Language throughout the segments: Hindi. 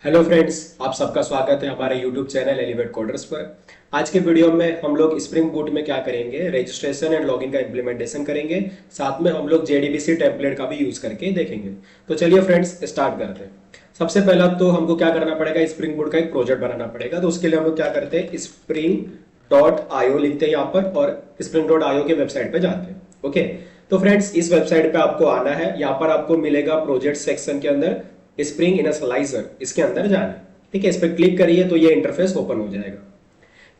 हेलो फ्रेंड्स, आप सबका स्वागत है हमारे यूट्यूब चैनल एलिवेट कोडर्स पर। आज के वीडियो में हम लोग स्प्रिंग बूट में क्या करेंगे, रजिस्ट्रेशन एंड लॉगिन का इम्प्लीमेंटेशन करेंगे। साथ में हम लोग जेडीबीसी टेम्पलेट का भी यूज करके देखेंगे। तो चलिए फ्रेंड्स, स्टार्ट करते हैं। सबसे पहला तो हमको क्या करना पड़ेगा, स्प्रिंग बूट का एक प्रोजेक्ट बनाना पड़ेगा। तो उसके लिए हम लोग क्या करते हैं, spring.io लिखते हैं यहाँ पर और spring.io के वेबसाइट पे जाते हैं। ओके, तो फ्रेंड्स इस वेबसाइट पे आपको आना है। यहाँ पर आपको मिलेगा प्रोजेक्ट सेक्शन के अंदर स्प्रिंग इनिशियलाइजर, इसके अंदर जाना है। ठीक है, इस पर क्लिक करिए तो ये इंटरफेस ओपन हो जाएगा।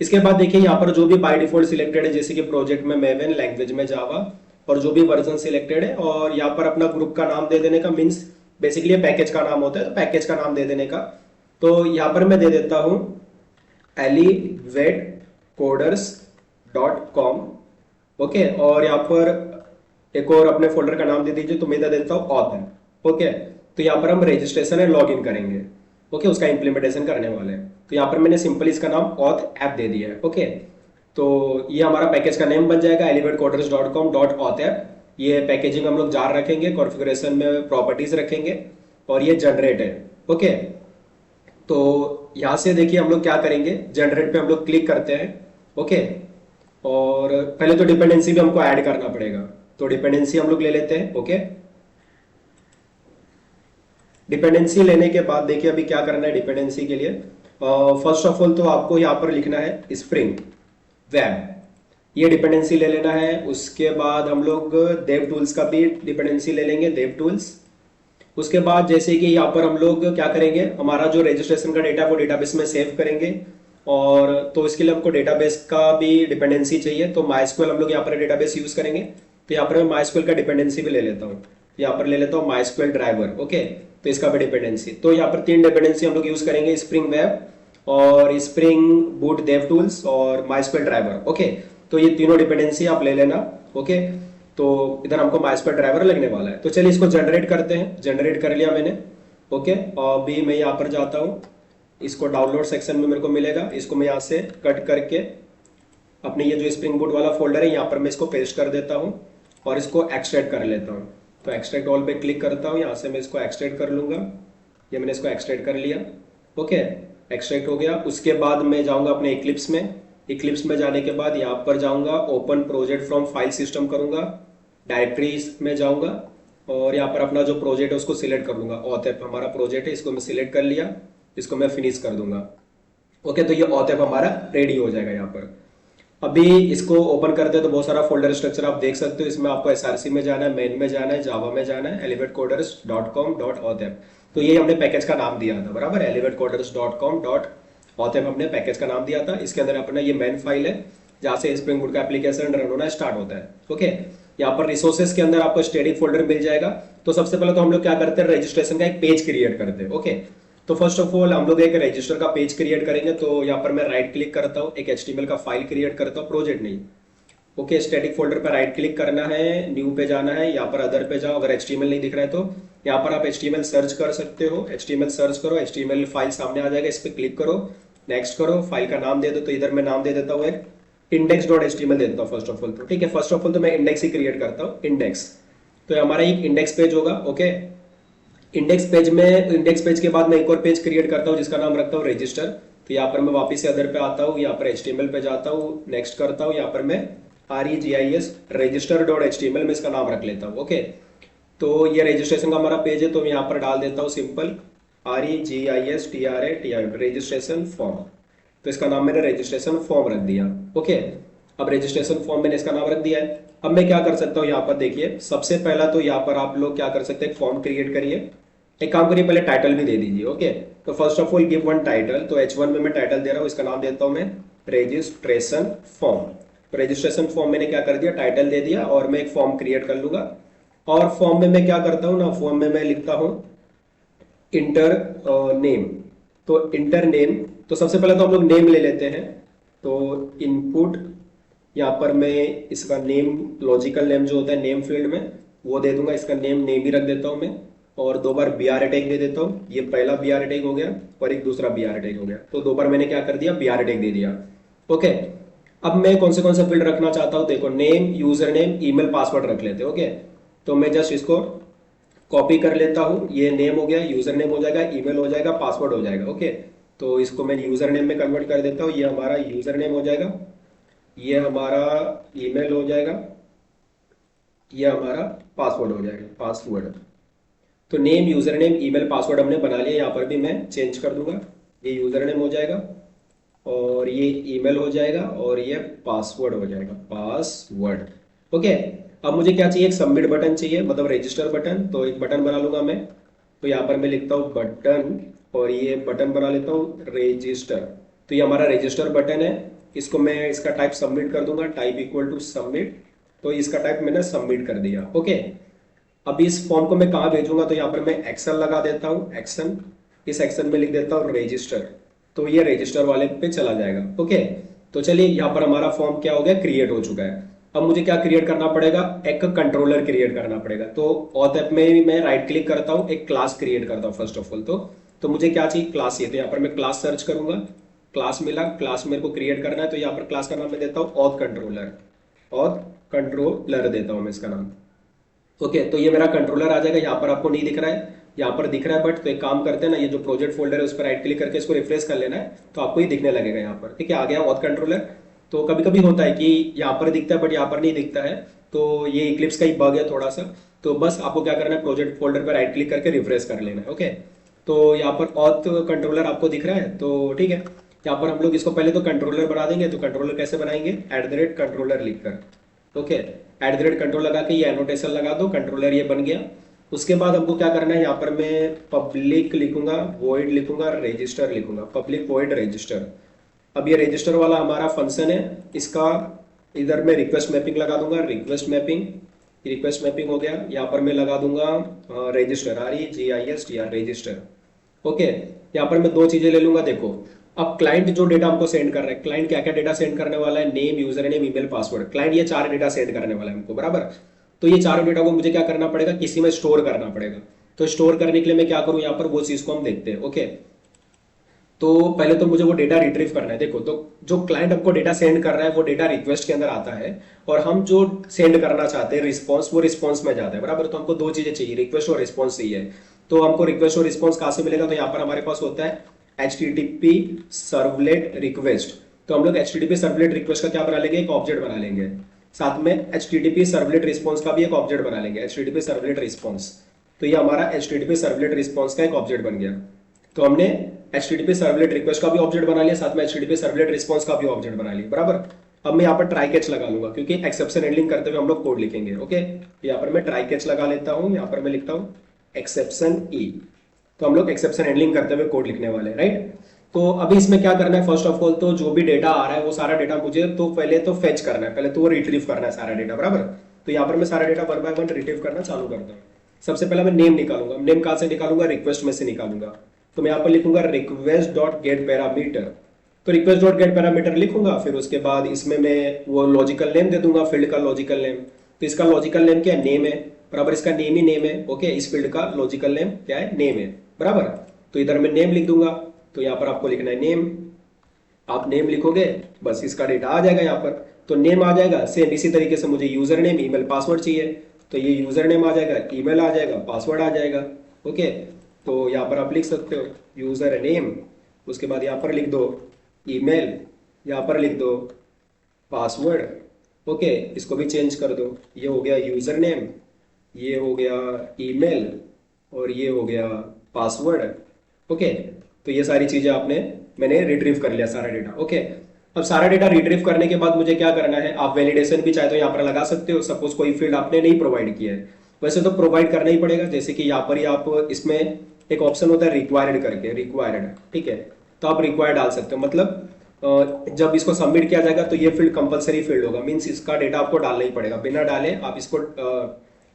इसके बाद देखिए यहाँ पर जो भी बाय डिफॉल्ट सिलेक्टेड है, जैसे कि प्रोजेक्ट में मेवन, लैंग्वेज में जावा, और जो भी वर्जन सिलेक्टेड है, और यहाँ पर अपना ग्रुप का नाम दे देने का, मीन्स बेसिकली पैकेज का नाम होता है, तो पैकेज का नाम दे देने का। तो यहाँ पर मैं दे देता हूँ elevatecoders.com। ओके, और यहाँ पर एक और अपने फोल्डर का नाम दे दीजिए, तो मैं दे देता हूँ ऑथर। ओके, तो यहाँ पर हम रजिस्ट्रेशन एंड लॉग इन करेंगे। ओके, उसका इंप्लीमेंटेशन करने वाले हैं। तो यहाँ पर मैंने सिंपल इसका नाम ऑथ ऐप दे दिया है। ओके, तो ये हमारा पैकेज का नेम बन जाएगा elevatecoders.com.auth ऐप। ये पैकेजिंग हम लोग जार रखेंगे, कॉन्फ़िगरेशन में प्रॉपर्टीज रखेंगे, और ये जनरेट है। ओके, तो यहाँ से देखिए हम लोग क्या करेंगे, जनरेट पे हम लोग क्लिक करते हैं। ओके, और पहले तो डिपेंडेंसी भी हमको ऐड करना पड़ेगा, तो डिपेंडेंसी हम लोग ले लेते हैं। ओके, डिपेंडेंसी लेने के बाद देखिए अभी क्या करना है डिपेंडेंसी के लिए। फर्स्ट ऑफ ऑल तो आपको यहाँ पर लिखना है स्प्रिंग वेब, ये डिपेंडेंसी ले लेना है। उसके बाद हम लोग देव टूल्स का भी डिपेंडेंसी ले लेंगे, देव टूल्स। उसके बाद जैसे कि यहाँ पर हम लोग क्या करेंगे, हमारा जो रजिस्ट्रेशन का डेटा है वो डेटाबेस में सेव करेंगे, और तो इसके लिए हमको डेटाबेस का भी डिपेंडेंसी चाहिए। तो माइस्क्यूएल हम लोग यहाँ पर डेटाबेस यूज करेंगे। तो यहाँ पर मैं माइस्क्यूएल का डिपेंडेंसी भी ले लेता हूँ। यहाँ पर ले लेता हूँ माइस्क्यूएल ड्राइवर। ओके, तो इसका भी डिपेंडेंसी, तो यहाँ पर 3 डिपेंडेंसी हम लोग यूज करेंगे, स्प्रिंग वेब और स्प्रिंग बूट देव टूल्स और माइस्क्यूएल ड्राइवर। ओके, तो ये तीनों डिपेंडेंसी आप ले लेना। ओके, तो इधर हमको माइस्क्यूएल ड्राइवर लगने वाला है। तो चलिए इसको जनरेट करते हैं। जनरेट कर लिया मैंने। ओके, और अभी मैं यहाँ पर जाता हूँ, इसको डाउनलोड सेक्शन में मेरे को मिलेगा। इसको मैं यहाँ से कट करके अपने ये जो स्प्रिंग बूट वाला फोल्डर है यहाँ पर मैं इसको पेस्ट कर देता हूँ और इसको एक्सट्रैक्ट कर लेता हूँ। तो एक्सट्रैक्ट ऑल पे क्लिक करता हूँ, यहाँ से मैं इसको एक्सट्रैक्ट कर लूंगा। ये मैंने इसको एक्सट्रैक्ट कर लिया। ओके, एक्सट्रैक्ट हो गया। उसके बाद मैं जाऊंगा अपने इक्लिप्स में। इक्लिप्स में जाने के बाद यहाँ पर जाऊंगा, open project from file system करूंगा, डायरेक्टरीज में जाऊंगा, और यहाँ पर अपना जो प्रोजेक्ट है उसको सिलेक्ट कर लूंगा। ऑथ ऐप हमारा प्रोजेक्ट है, इसको मैं सिलेक्ट कर लिया। इसको मैं फिनिश कर दूंगा। ओके, तो ये ऑथ ऐप हमारा रेडी हो जाएगा। यहाँ पर अभी इसको ओपन करते हैं तो बहुत सारा फोल्डर स्ट्रक्चर आप देख सकते हो। इसमें आपको एसआरसी में जाना है, मेन में जाना है, जावा में जाना है, elevatecoders.com.auth। तो ये हमने पैकेज का नाम दिया था, बराबर, elevatecoders.com.auth हमने पैकेज का नाम दिया था। इसके अंदर अपना ये मेन फाइल है जहाँ से स्प्रिंग बूट का एप्लीकेशन रन होना स्टार्ट होता है। ओके, यहाँ पर रिसोर्सेज के अंदर आपको स्टडी फोल्डर मिल जाएगा। तो सबसे पहले तो हम लोग क्या करते हैं, रजिस्ट्रेशन का एक पेज क्रिएट करते हैं। ओके, तो फर्स्ट ऑफ ऑल हम लोग एक रजिस्टर का पेज क्रिएट करेंगे। तो यहाँ पर मैं राइट क्लिक करता हूँ, एक एचटीएमएल का फाइल क्रिएट करता हूँ, प्रोजेक्ट नहीं। ओके, स्टैटिक फोल्डर पर राइट क्लिक करना है, न्यू पे जाना है, यहाँ पर अदर पे जाओ। अगर एचटीएमएल नहीं दिख रहा है तो यहाँ पर आप एचटीएमएल सर्च कर सकते हो। एचटीएमएल सर्च करो, एचटीएमएल फाइल सामने आ जाएगा, इस पर क्लिक करो, नेक्स्ट करो, फाइल का नाम दे दो। तो इधर मैं नाम दे देता हूँ एक index.html दे देता हूँ फर्स्ट ऑफ ऑल। तो ठीक है, फर्स्ट ऑफ ऑल तो मैं इंडेक्स ही क्रिएट करता हूँ, इंडेक्स। तो हमारा एक इंडेक्स पेज होगा। ओके, इंडेक्स पेज में, इंडेक्स पेज के बाद मैं एक और पेज क्रिएट करता हूँ जिसका नाम रखता हूँ रजिस्टर। तो यहाँ पर मैं वापस से अदर पे आता हूँ, यहाँ पर एचटीएमएल पे जाता हूँ, नेक्स्ट करता हूँ, यहाँ पर मैं regis register.html में इसका नाम रख लेता हूँ। ओके, तो ये रजिस्ट्रेशन का हमारा पेज है, तो मैं यहाँ पर डाल देता हूँ सिंपल registrar रजिस्ट्रेशन फॉर्म। तो इसका नाम मैंने रजिस्ट्रेशन फॉर्म रख दिया। ओके, अब रजिस्ट्रेशन फॉर्म मैंने इसका नाम रख दिया है। अब मैं क्या कर सकता हूँ, यहाँ पर देखिए सबसे पहला तो यहाँ पर आप लोग क्या कर सकते हैं, एक फॉर्म क्रिएट करिए। एक काम करिए, पहले टाइटल भी दे दीजिए। ओके, तो first of all give one title. तो H1 में मैं टाइटल दे रहा हूँ, इसका नाम देता हूँ मैं रजिस्ट्रेशन फॉर्म। तो रजिस्ट्रेशन फॉर्म मैंने क्या कर दिया, टाइटल दे दिया, और मैं एक फॉर्म क्रिएट कर लूंगा। और फॉर्म में मैं क्या करता हूँ ना, फॉर्म में मैं लिखता हूँ इंटर नेम। तो इंटर नेम, तो सबसे पहले तो हम लोग नेम ले लेते हैं। तो इनपुट, यहाँ पर मैं इसका नेम, लॉजिकल नेम जो होता है नेम फील्ड में, वो दे दूंगा। इसका नेम ही रख देता हूँ मैं, और 2 बार br टैग दे देता हूँ। ये पहला br टैग हो गया और एक दूसरा br टैग हो गया। तो 2 बार मैंने क्या कर दिया, br टैग दे दिया। ओके, अब मैं कौन से फील्ड रखना चाहता हूँ, देखो name, user name, email, password रख लेते हैं। ओके, तो मैं जस्ट इसको कॉपी कर लेता हूँ, ये नेम हो गया, यूजर नेम हो जाएगा, ईमेल हो जाएगा, पासवर्ड हो जाएगा। ओके, तो इसको मैं यूजर नेम में कन्वर्ट कर देता हूँ, ये हमारा यूजर नेम हो जाएगा, ये हमारा ईमेल हो जाएगा, ये हमारा पासवर्ड हो जाएगा, पासवर्ड। तो name, user name, email, password हमने बना लिया। यहाँ पर भी मैं चेंज कर दूंगा, ये यूजर नेम हो जाएगा और ये ईमेल हो जाएगा और ये पासवर्ड हो जाएगा, पासवर्ड। ओके, अब मुझे क्या चाहिए, एक सबमिट बटन चाहिए, मतलब रजिस्टर बटन। तो एक बटन बना लूंगा मैं, तो यहाँ पर मैं लिखता हूँ बटन और ये बटन बना लेता हूँ रजिस्टर। तो ये हमारा रजिस्टर बटन है, इसको मैं इसका टाइप सबमिट कर दूंगा, टाइप इक्वल टू सबमिट। तो इसका टाइप मैंने सबमिट कर दिया। ओके, अब इस फॉर्म को मैं कहाँ भेजूंगा, तो यहाँ पर मैं एक्शन लगा देता हूँ, एक्शन। इस एक्शन में लिख देता हूँ रजिस्टर, तो ये रजिस्टर वाले पे चला जाएगा। ओके, तो चलिए यहाँ पर हमारा फॉर्म क्या हो गया, क्रिएट हो चुका है। अब मुझे क्या क्रिएट करना पड़ेगा, एक कंट्रोलर क्रिएट करना पड़ेगा। तो ऑथ ऐप में मैं राइट क्लिक करता हूँ, एक क्लास क्रिएट करता हूँ फर्स्ट ऑफ ऑल। तो मुझे क्या चाहिए, क्लास चाहिए। तो यहाँ पर मैं क्लास सर्च करूंगा, क्लास मिला, क्लास मेरे को क्रिएट करना है। तो यहाँ पर क्लास का नाम मैं देता हूँ ऑथ कंट्रोलर, ऑथ कंट्रोलर देता हूँ मैं इसका नाम। ओके, तो ये मेरा कंट्रोलर आ जाएगा। यहाँ पर आपको नहीं दिख रहा है, यहाँ पर दिख रहा है बट। तो एक काम करते हैं ना, ये जो प्रोजेक्ट फोल्डर है उस पर राइट क्लिक करके इसको रिफ्रेश कर लेना है, तो आपको ये दिखने लगेगा यहाँ पर। ठीक है, आ गया ऑथ कंट्रोलर। तो कभी कभी होता है कि यहाँ पर दिखता है बट यहाँ पर नहीं दिखता है, तो ये इक्लिप्स का ही बग है थोड़ा सा। तो बस आपको क्या करना है, प्रोजेक्ट फोल्डर पर राइट क्लिक करके रिफ्रेश कर लेना है। ओके, तो यहाँ पर ऑथ कंट्रोलर आपको दिख रहा है, तो ठीक है। यहाँ पर हम लोग इसको पहले तो कंट्रोलर बना देंगे। तो कंट्रोलर कैसे बनाएंगे, @कंट्रोलर लिखकर। ओके, @कंट्रोल लगा के ये एनोटेशन लगा दो, कंट्रोलर ये बन गया। उसके बाद हमको क्या करना है, यहाँ पर मैं पब्लिक लिखूंगा, वॉइड लिखूंगा, रजिस्टर लिखूंगा, पब्लिक वॉइड रजिस्टर। अब ये रजिस्टर वाला हमारा फंक्शन है, इसका इधर मैं रिक्वेस्ट मैपिंग लगा दूंगा, रिक्वेस्ट मैपिंग। रिक्वेस्ट मैपिंग हो गया, यहाँ पर मैं लगा दूंगा रजिस्टर, REGISTR रजिस्टर। ओके, यहाँ पर मैं दो चीजें ले लूंगा। देखो, अब क्लाइंट जो डेटा हमको सेंड कर रहा है, क्लाइंट क्या क्या डेटा सेंड करने वाला है, name, user name, email, password. Client ये चार डेटा सेंड करने वाला है हमको, बराबर। तो ये चारों डेटा को मुझे क्या करना पड़ेगा, किसी में स्टोर करना पड़ेगा। तो स्टोर करने के लिए मैं क्या करूं, यहाँ पर वो चीज को हम देखते हैं। ओके, तो पहले तो मुझे वो डेटा रिट्रीव करना है। देखो, तो जो क्लाइंट हमको डेटा सेंड कर रहा है वो डेटा रिक्वेस्ट के अंदर आता है, और हम जो सेंड करना चाहते हैं रिस्पॉन्स, वो रिस्पॉन्स में जाता है, बराबर। तो हमको दो चीजें चाहिए, रिक्वेस्ट और रिस्पॉन्स चाहिए। तो हमको रिक्वेस्ट और रिस्पॉन्स कहाँ से मिलेगा, तो यहाँ पर हमारे पास होता है HTTP सर्वलेट रिक्वेस्ट। तो हम लोग HTTP सर्वलेट रिक्वेस्ट का क्या बना लेंगे, एक ऑब्जेक्ट बना लेंगे। साथ में HTTP सर्वलेट रिस्पॉन्स का भी एक ऑब्जेक्ट बना लेंगे, HTTP सर्वलेट रिस्पॉन्स। तो ये हमारा HTTP सर्वलेट रिस्पॉन्स का एक ऑब्जेक्ट बन गया। तो हमने HTTP सर्वलेट रिक्वेस्ट का भी ऑब्जेक्ट बना लिया, साथ में HTTP सर्वलेट रिस्पॉन्स का भी ऑब्जेक्ट बना लिया, बराबर। अब मैं यहाँ पर ट्राई कैच लगा लूंगा, क्योंकि एक्सेप्शन हैंडलिंग करते हुए हम लोग कोड लिखेंगे। ओके, यहाँ पर मैं ट्राई कैच लगा लेता हूँ, यहाँ पर मैं लिखता हूँ एक्सेप्शन ई। तो हम लोग एक्सेप्शन हैंडलिंग करते हुए कोड लिखने वाले हैं, राइट। तो अभी इसमें क्या करना है, फर्स्ट ऑफ ऑल तो जो भी डेटा आ रहा है वो सारा डेटा मुझे तो पहले तो फेच करना है, पहले तो वो रिट्रीव करना है सारा डेटा, बराबर। तो यहाँ पर मैं सारा डेटा 1 बाय 1 रिट्रीव करना चालू करता हूँ। सबसे पहले मैं नेम निकालूंगा। नेम कहाँ से निकालूंगा, रिक्वेस्ट में से निकालूंगा। तो मैं यहाँ पर लिखूंगा रिक्वेस्ट डॉट गेट पैरामीटर। तो रिक्वेस्ट डॉट गेट पैरामीटर लिखूंगा, फिर उसके बाद इसमें मैं वो लॉजिकल नेम दे दूंगा, फील्ड का लॉजिकल नेम। तो इसका लॉजिकल नेम क्या है, नेम है, बराबर। इसका नेम ही नेम है। ओके, इस फील्ड का लॉजिकल नेम क्या है, नेम है, बराबर। तो इधर मैं नेम लिख दूंगा। तो यहाँ पर आपको लिखना है नेम। आप नेम लिखोगे, बस इसका डेटा आ जाएगा यहाँ पर। तो नेम आ जाएगा। सेम इसी तरीके से मुझे यूजर नेम, ईमेल, पासवर्ड चाहिए। तो ये यूजर नेम आ जाएगा, ईमेल आ जाएगा, पासवर्ड आ जाएगा। ओके, तो यहाँ पर आप लिख सकते हो यूजर नेम, उसके बाद यहाँ पर लिख दो ईमेल, यहाँ पर लिख दो पासवर्ड। ओके, इसको भी चेंज कर दो। ये हो गया यूजर नेम, ये हो गया ईमेल, और ये हो गया पासवर्ड। ओके, तो ये सारी चीजें मैंने रिट्रीव कर लिया सारा डेटा। ओके, अब सारा डेटा रिट्रीव करने के बाद मुझे क्या करना है, आप वैलिडेशन भी चाहे तो यहाँ पर लगा सकते हो। सपोज कोई फील्ड आपने नहीं प्रोवाइड किया है, वैसे तो प्रोवाइड करना ही पड़ेगा। जैसे कि यहाँ पर ही आप इसमें एक ऑप्शन होता है रिक्वायर्ड करके, रिक्वायर्ड, ठीक है। तो आप रिक्वायर्ड डाल सकते हो, मतलब जब इसको सबमिट किया जाएगा तो ये फील्ड कंपलसरी फील्ड होगा, मींस इसका डेटा आपको डालना ही पड़ेगा। बिना डाले आप इसको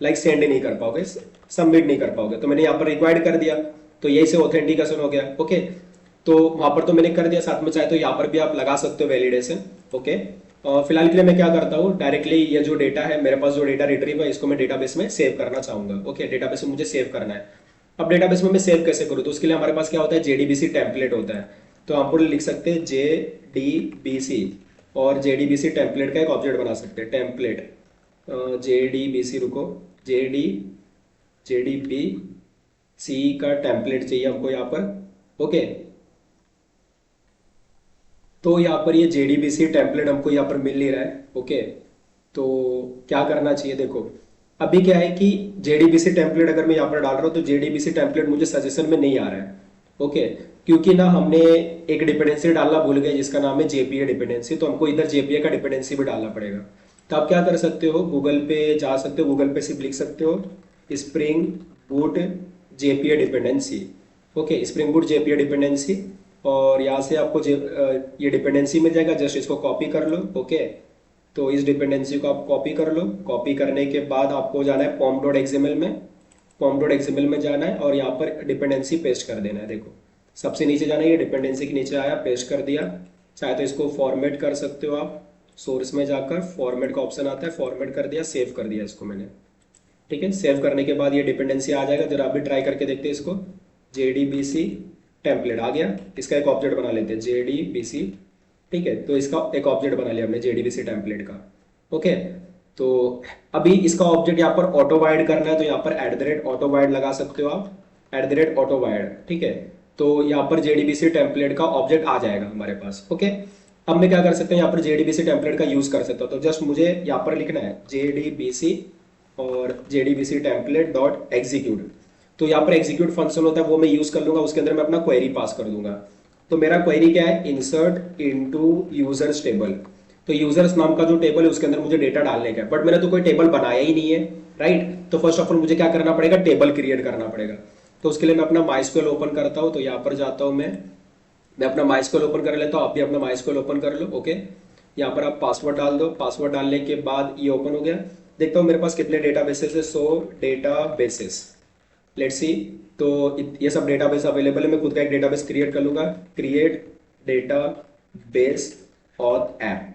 लाइक सेंड नहीं कर पाओगे, सबमिट नहीं कर पाओगे। तो मैंने यहाँ पर रिक्वायर्ड कर दिया, तो यही से ऑथेंटिकेशन हो गया। ओके, तो वहां पर तो मैंने कर दिया, साथ में चाहे तो यहाँ पर भी आप लगा सकते हो वैलिडेशन। ओके, फिलहाल के लिए मैं क्या करता हूँ, डायरेक्टली ये जो डेटा है मेरे पास, जो डेटा रिट्रीव है, इसको मैं डेटाबेस में सेव करना चाहूंगा। ओके, डेटाबेस में मुझे सेव करना है। अब डेटाबेस में मैं सेव कैसे करूँ, तो उसके लिए हमारे पास क्या होता है, JDBC टेम्पलेट होता है। तो हम लिख सकते हैं JDBC, और JDBC टेम्पलेट का एक ऑब्जेक्ट बना सकते हैं, टेम्पलेट JDBC, रुको, JDBC JDBC का टेम्पलेट चाहिए हमको यहाँ पर। ओके, तो यहाँ पर ये JDBC टेम्पलेट हमको यहाँ पर मिल नहीं रहा है। ओके, तो क्या करना चाहिए, देखो अभी क्या है कि JDBC टेम्पलेट अगर मैं यहाँ पर डाल रहा हूँ तो JDBC टेम्पलेट मुझे सजेशन में नहीं आ रहा है। ओके, क्योंकि ना हमने एक डिपेंडेंसी डालना भूल गए जिसका नाम है JPA डिपेंडेंसी, तो हमको इधर JPA का डिपेंडेंसी भी डालना पड़ेगा। तो आप क्या कर सकते हो, गूगल पे जा सकते हो, गूगल पे सिर्फ लिख सकते हो spring boot JPA dependency. Okay, spring boot JPA dependency, और यहाँ से आपको ये डिपेंडेंसी मिल जाएगा, जस्ट इसको कॉपी कर लो। ओके, तो इस डिपेंडेंसी को आप कॉपी कर लो। कॉपी करने के बाद आपको जाना है pom.xml में, pom.xml में जाना है और यहाँ पर डिपेंडेंसी पेस्ट कर देना है। देखो सबसे नीचे जाना है, ये डिपेंडेंसी के नीचे आया, पेस्ट कर दिया। चाहे तो इसको फॉर्मेट कर सकते हो आप, सोर्स में जाकर फॉर्मेट का ऑप्शन आता है, फॉर्मेट कर दिया, सेव कर दिया इसको मैंने। ठीक है, सेव करने के बाद ये डिपेंडेंसी आ जाएगा। जरा आप भी ट्राई करके देखते हैं इसको, JDBC टेम्पलेट आ गया। इसका एक ऑब्जेक्ट बना लेते हैं JDBC। ठीक है, तो इसका एक ऑब्जेक्ट बना लिया हमने JDBC टेम्पलेट का। ओके, तो अभी इसका ऑब्जेक्ट यहाँ पर ऑटो वाइड करना है, तो यहाँ पर @ऑटो वाइड लगा सकते हो आप, @ऑटो वाइड। ठीक है, तो यहाँ पर JDBC टेम्पलेट का ऑब्जेक्ट आ जाएगा हमारे पास। ओके, अब मैं क्या कर सकता हूँ, यहाँ पर JDBC टेम्पलेट का यूज कर सकता हूँ। तो जस्ट मुझे यहाँ पर लिखना है JDBC और JDBC टेम्पलेट डॉट एग्जीक्यूट। तो यहाँ पर एग्जीक्यूट फंक्शन होता है, वो मैं यूज कर लूंगा, उसके अंदर मैं अपना क्वेरी पास कर दूंगा। तो मेरा क्वेरी क्या है, इंसर्ट इनटू यूजर्स टेबल। तो यूजर्स नाम का जो टेबल है उसके अंदर मुझे डेटा डालने का है, बट मैंने तो कोई टेबल बनाया ही नहीं है, राइट। तो फर्स्ट ऑफ ऑल मुझे क्या करना पड़ेगा, टेबल क्रिएट करना पड़ेगा। तो उसके लिए मैं अपना MySQL ओपन करता हूँ। तो यहाँ पर जाता हूँ मैं अपना MySQL ओपन कर लेता हूँ, आप भी अपना MySQL ओपन कर लो। ओके, यहाँ पर आप पासवर्ड डाल दो, पासवर्ड डालने के बाद ये ओपन हो गया। देखता हूँ मेरे पास कितने डेटा बेसेस है, 100 डेटा बेसेस, लेट्स सी। तो ये सब डेटाबेस अवेलेबल है, मैं खुद का एक डेटाबेस क्रिएट कर लूंगा, क्रिएट डेटाबेस ऑथ ऐप।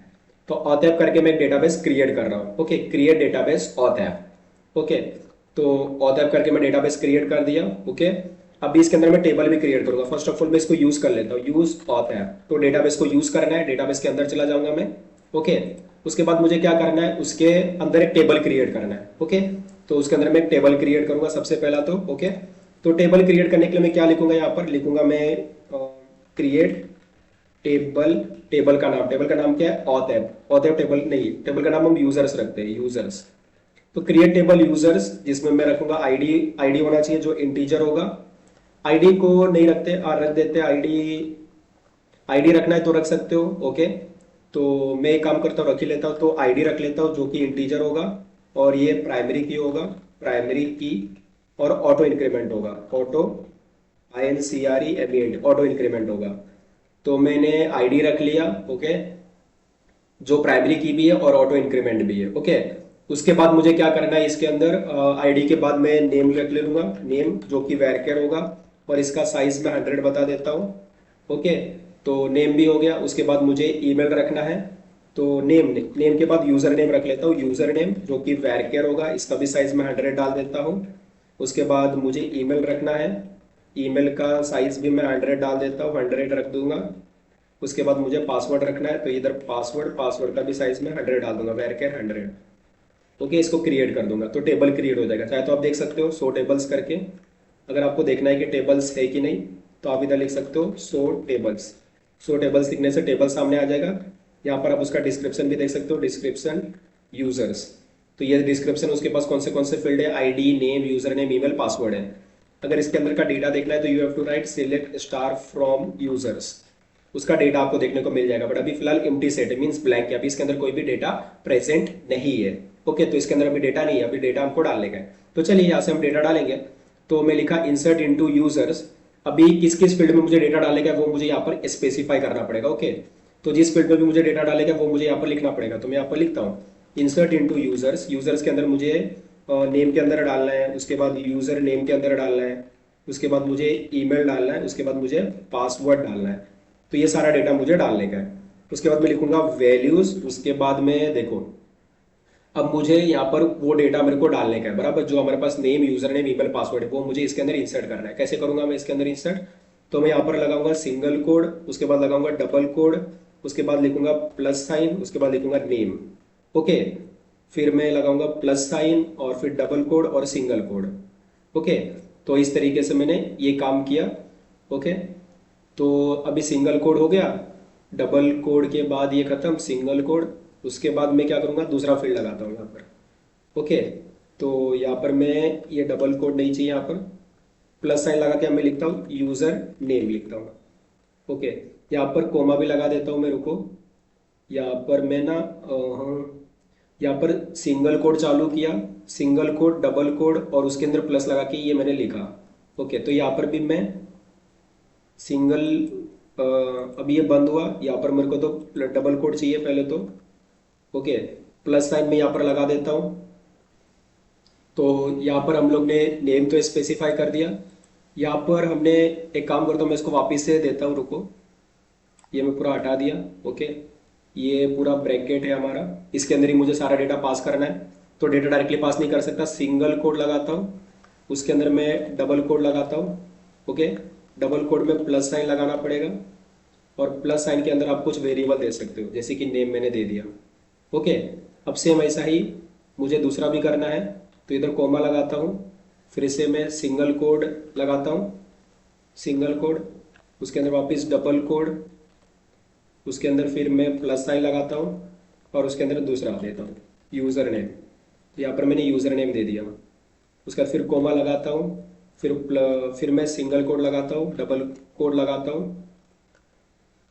तो ऑथ ऐप करके मैं एक डेटाबेस क्रिएट कर रहा हूँ। Okay, create database auth app. Okay, तो ऑथ ऐप करके मैं डेटाबेस क्रिएट कर दिया। ओके, अभी इसके अंदर मैं टेबल भी क्रिएट करूंगा। फर्स्ट ऑफ ऑल मैं इसको यूज कर लेता हूँ, यूज ऑथ ऐप। तो डेटाबेस को यूज करना है, डेटाबेस के अंदर चला जाऊंगा मैं। ओके, उसके बाद मुझे क्या करना है, उसके अंदर एक टेबल क्रिएट करना है। ओके, तो उसके अंदर मैं एक टेबल क्रिएट करूंगा सबसे पहला तो। ओके, तो टेबल क्रिएट करने के लिए मैं क्या लिखूंगा, यहाँ पर लिखूंगा मैं क्रिएट टेबल। टेबल का नाम क्या है, auth app. Auth app table नहीं, टेबल का नाम हम यूजर्स रखते हैं, यूजर्स। तो क्रिएट टेबल यूजर्स, जिसमें मैं रखूंगा आईडी होना चाहिए जो इंटीजर होगा। आईडी को नहीं रखते, रख देते आईडी रखना है तो रख सकते हो। ओके, तो मैं एक काम करता हूँ, रख ही लेता हूँ। तो आईडी रख लेता हूँ जो कि इंटीजर होगा, और ये प्राइमरी की होगा, प्राइमरी की, और ऑटो इंक्रीमेंट होगा, ऑटो INCREMENT, ऑटो इंक्रीमेंट होगा। तो मैंने आईडी रख लिया। ओके, जो प्राइमरी की भी है और ऑटो इंक्रीमेंट भी है। ओके, उसके बाद मुझे क्या करना है, इसके अंदर आईडी के बाद मैं नेम रख ले लूंगा, नेम जो कि वैरकेर होगा, और इसका साइज मैं 100 बता देता हूँ। ओके, तो नेम भी हो गया। उसके बाद मुझे ईमेल रखना है, तो नेम के बाद यूजर नेम रख लेता हूँ, यूजर नेम जो कि वैरकेर होगा, इसका भी साइज मैं 100 डाल देता हूँ। उसके बाद मुझे ईमेल रखना है, ईमेल का साइज भी मैं 100 डाल देता हूँ, 100 रख दूंगा। उसके बाद मुझे पासवर्ड रखना है, तो इधर पासवर्ड का भी साइज में 100 डाल दूंगा, वैरकेर 100। ओके, इसको क्रिएट कर दूंगा, तो टेबल क्रिएट हो जाएगा। चाहे तो आप देख सकते हो 100 टेबल्स करके। अगर आपको देखना है कि टेबल्स है कि नहीं, तो आप इधर लिख सकते हो 100 टेबल्स। 100 टेबल्स लिखने से टेबल सामने आ जाएगा। यहाँ पर आप उसका डिस्क्रिप्शन भी देख सकते हो, डिस्क्रिप्शन यूजर्स। तो ये डिस्क्रिप्शन, उसके पास कौन से फील्ड है, ID, name, user name, email, password है। अगर इसके अंदर का डेटा देखना है तो you have to write select star from users, उसका डेटा आपको देखने को मिल जाएगा। बट अभी फिलहाल एम्प्टी सेट है, मींस ब्लैंक है, अभी इसके अंदर कोई भी डेटा प्रेजेंट नहीं है। ओके, तो इसके अंदर अभी डेटा नहीं है, अभी डेटा हमको डालने का है। तो चलिए यहाँ से हम डेटा डालेंगे। तो मैं लिखा इंसर्ट इनटू यूजर्स। अभी किस किस फील्ड में मुझे डेटा डालने का है वो मुझे यहाँ पर स्पेसिफाई करना पड़ेगा। ओके, तो जिस फील्ड में भी मुझे डेटा डालेगा वो मुझे यहाँ पर लिखना पड़ेगा। तो मैं यहाँ पर लिखता हूँ इंसर्ट इनटू यूजर्स। यूजर्स के अंदर मुझे नेम के अंदर डालना है, उसके बाद यूजर नेम के अंदर डालना है, उसके बाद मुझे ईमेल डालना है, उसके बाद मुझे पासवर्ड डालना है। तो ये सारा डेटा मुझे डालने का है। उसके बाद मैं लिखूंगा वैल्यूज। उसके बाद में देखो, अब मुझे यहाँ पर वो डेटा मेरे को डालने का है, बराबर। जो हमारे पास name, user name, email, password है वो मुझे इसके अंदर इंसर्ट करना है। कैसे करूंगा मैं इसके अंदर इंसर्ट, तो मैं यहाँ पर लगाऊंगा सिंगल कोड, उसके बाद लगाऊंगा डबल कोड, उसके बाद लिखूंगा प्लस साइन, उसके बाद लिखूंगा नेम। ओके, फिर मैं लगाऊंगा प्लस साइन और फिर डबल कोड और सिंगल कोड। ओके, तो इस तरीके से मैंने ये काम किया। ओके, तो अभी सिंगल कोड हो गया, डबल कोड के बाद ये खत्म, सिंगल कोड। उसके बाद मैं क्या करूँगा, दूसरा फील्ड लगाता हूँ यहाँ पर। ओके, तो यहाँ पर मैं ये डबल कोड नहीं चाहिए, यहाँ पर प्लस साइन लगा के मैं लिखता हूँ यूज़र नेम लिखता हूँ। ओके, यहाँ पर कोमा भी लगा देता हूँ मैं, रुको। यहाँ पर मैं ना यहाँ पर सिंगल कोड चालू किया, सिंगल कोड डबल कोड और उसके अंदर प्लस लगा के ये मैंने लिखा। ओके, तो यहाँ पर भी मैं सिंगल, अभी ये बंद हुआ, यहाँ पर मेरे को तो डबल कोड चाहिए पहले तो। ओके, प्लस साइन में यहाँ पर लगा देता हूँ। तो यहाँ पर हम लोग ने नेम तो स्पेसिफाई कर दिया। यहाँ पर हमने एक काम करता हूँ, मैं इसको वापस से देता हूँ, रुको। ये मैं पूरा हटा दिया। ओके, ये पूरा ब्रैकेट है हमारा, इसके अंदर ही मुझे सारा डेटा पास करना है। तो डेटा डायरेक्टली पास नहीं कर सकता, सिंगल कोड लगाता हूँ, उसके अंदर मैं डबल कोड लगाता हूँ। ओके, डबल कोड में प्लस साइन लगाना पड़ेगा और प्लस साइन के अंदर आप कुछ वेरिएबल दे सकते हो, जैसे कि नेम मैंने दे दिया। ओके, अब सेम ऐसा ही मुझे दूसरा भी करना है, तो इधर कोमा लगाता हूँ, फिर इसे मैं सिंगल कोड लगाता हूँ, सिंगल कोड, उसके अंदर वापस डबल कोड, उसके अंदर फिर मैं प्लस साइन लगाता हूँ और उसके अंदर दूसरा देता हूँ यूज़र नेम। तो यहाँ पर मैंने यूज़र नेम दे दिया। उसके बाद फिर कोमा लगाता हूँ, फिर मैं सिंगल कोड लगाता हूँ, डबल कोड लगाता हूँ।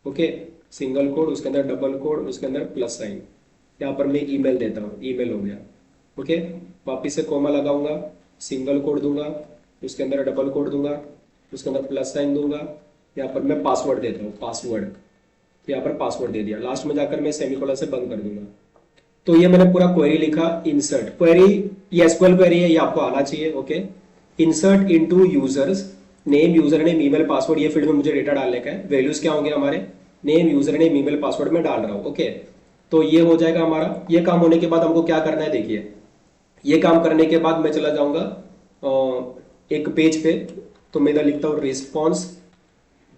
ओके, सिंगल कोड, उसके अंदर डबल कोड, उसके अंदर प्लस साइन। यहाँ पर मैं ईमेल देता हूँ, ईमेल हो गया। ओके, वापिस से कोमा लगाऊंगा, सिंगल कोड दूंगा, उसके अंदर डबल कोड दूंगा, उसके अंदर प्लस साइन दूंगा। यहाँ पर मैं पासवर्ड देता हूँ, पासवर्ड, तो यहाँ पर पासवर्ड दे दिया। लास्ट में जाकर मैं सेमीकोलन से बंद कर दूंगा। तो ये मैंने पूरा क्वेरी लिखा, इंसर्ट क्वेरी, ये एसक्यूएल क्वेरी है, ये आपको आना चाहिए। Okay, insert into users name, user name, email, password, ये फील्ड में मुझे डेटा डालने का है। वैल्यूज क्या होंगे हमारे, name, user name, email, password में डाल रहा हूँ। ओके, तो ये हो जाएगा हमारा। ये काम होने के बाद हमको क्या करना है, देखिए, ये काम करने के बाद मैं चला जाऊंगा एक पेज पे। तो मैं इधर लिखता हूँ response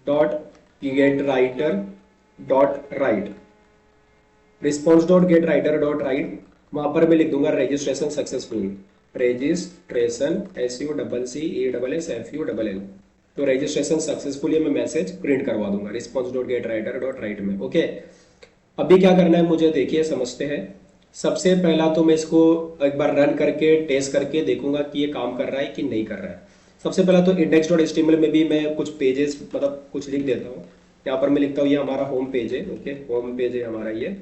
dot gate writer dot right, response dot gate writer dot right. वहां पर मैं लिख दूंगा रजिस्ट्रेशन सक्सेसफुल, रजिस्ट्रेशन SUCCESSFULL। तो रजिस्ट्रेशन सक्सेसफुल, ये मैं मैसेज प्रिंट करवा दूंगा response dot gate writer dot right में। ओके, अभी क्या करना है मुझे, देखिए समझते हैं। सबसे पहला तो मैं इसको एक बार रन करके टेस्ट करके देखूंगा कि ये काम कर रहा है कि नहीं कर रहा है। सबसे पहला तो index.html में भी मैं कुछ पेजेस, मतलब कुछ लिख देता हूँ। यहाँ पर मैं लिखता हूँ ये हमारा होम पेज है। ओके, होम पेज है हमारा ये,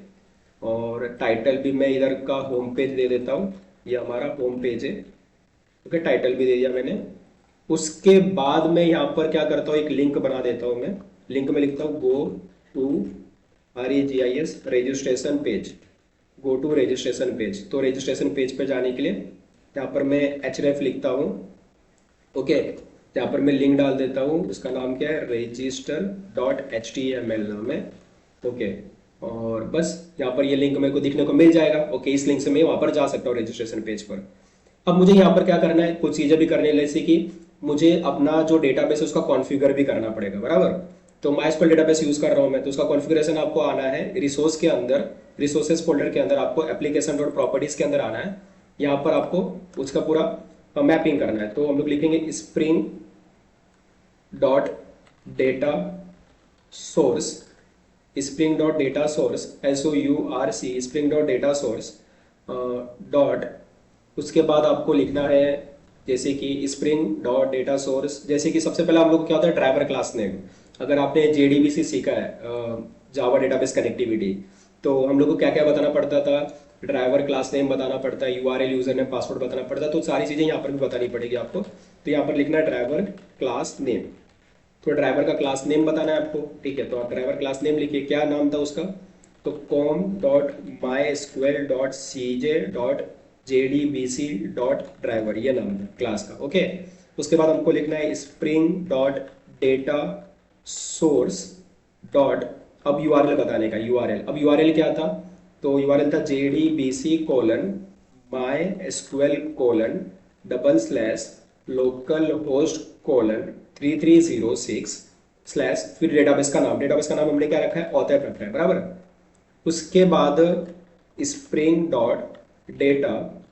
और टाइटल भी मैं इधर का होम पेज दे देता हूँ, ये हमारा होम पेज है। ओके, टाइटल भी दे दिया मैंने। उसके बाद मैं यहाँ पर क्या करता हूँ, एक लिंक बना देता हूँ मैं। लिंक में लिखता हूँ go to REGIS registration page, go to registration page. तो रजिस्ट्रेशन पेज पे जाने के लिए यहाँ पर मैं href लिखता हूँ। ओके, यहाँ पर मैं लिंक डाल देता हूँ, उसका नाम क्या है, register.html नाम है। ओके, और बस यहाँ पर ये लिंक मेरे को दिखने को मिल जाएगा। ओके, इस लिंक से मैं वहाँ पर जा सकता हूँ रजिस्ट्रेशन पेज पर। अब मुझे यहाँ पर क्या करना है, कुछ चीज़ें भी करनी है, जैसे कि मुझे अपना जो डेटाबेस है उसका कॉन्फ़िगर भी करना पड़ेगा, बराबर। तो MySQL डेटाबेस यूज़ कर रहा हूँ मैं, तो उसका कॉन्फ़िगरेशन आपको आना है रिसोर्स के अंदर, रिसोर्सेज फोल्डर के अंदर आपको एप्लीकेशन डॉट प्रॉपर्टीज के अंदर आना है। यहाँ पर आपको उसका पूरा मैपिंग करना है। तो हम लोग लिखेंगे spring dot data source, spring dot data source SOURC, spring dot data source dot, उसके बाद आपको लिखना है जैसे कि स्प्रिंग डॉट डेटा सोर्स, जैसे कि सबसे पहले हम लोग क्या होता है ड्राइवर क्लास नेम। अगर आपने JDBC सीखा है, जावा डेटाबेस कनेक्टिविटी, तो हम लोग को क्या क्या बताना पड़ता था, ड्राइवर क्लास नेम बताना पड़ता है, URL यूजर नेम पासवर्ड बताना पड़ता है। तो सारी चीज़ें यहाँ पर भी बतानी पड़ेगी आपको। तो यहाँ पर लिखना है ड्राइवर क्लास नेम, तो ड्राइवर का क्लास नेम बताना है आपको। ठीक है, तो आप ड्राइवर क्लास नेम लिखिए, क्या नाम था उसका, तो com.mysql.cj.jdbc.driver, ये नाम है क्लास का। ओके, उसके बाद हमको लिखना है spring dot data source dot, अब URL बताने का, URL, अब URL क्या था, तो URL था JDBC://localhost:3306/ फिर डेटाबेस का नाम, डेटाबेस का नाम हमने क्या रखा है, ऑथर रखा है, बराबर। उसके बाद spring dot data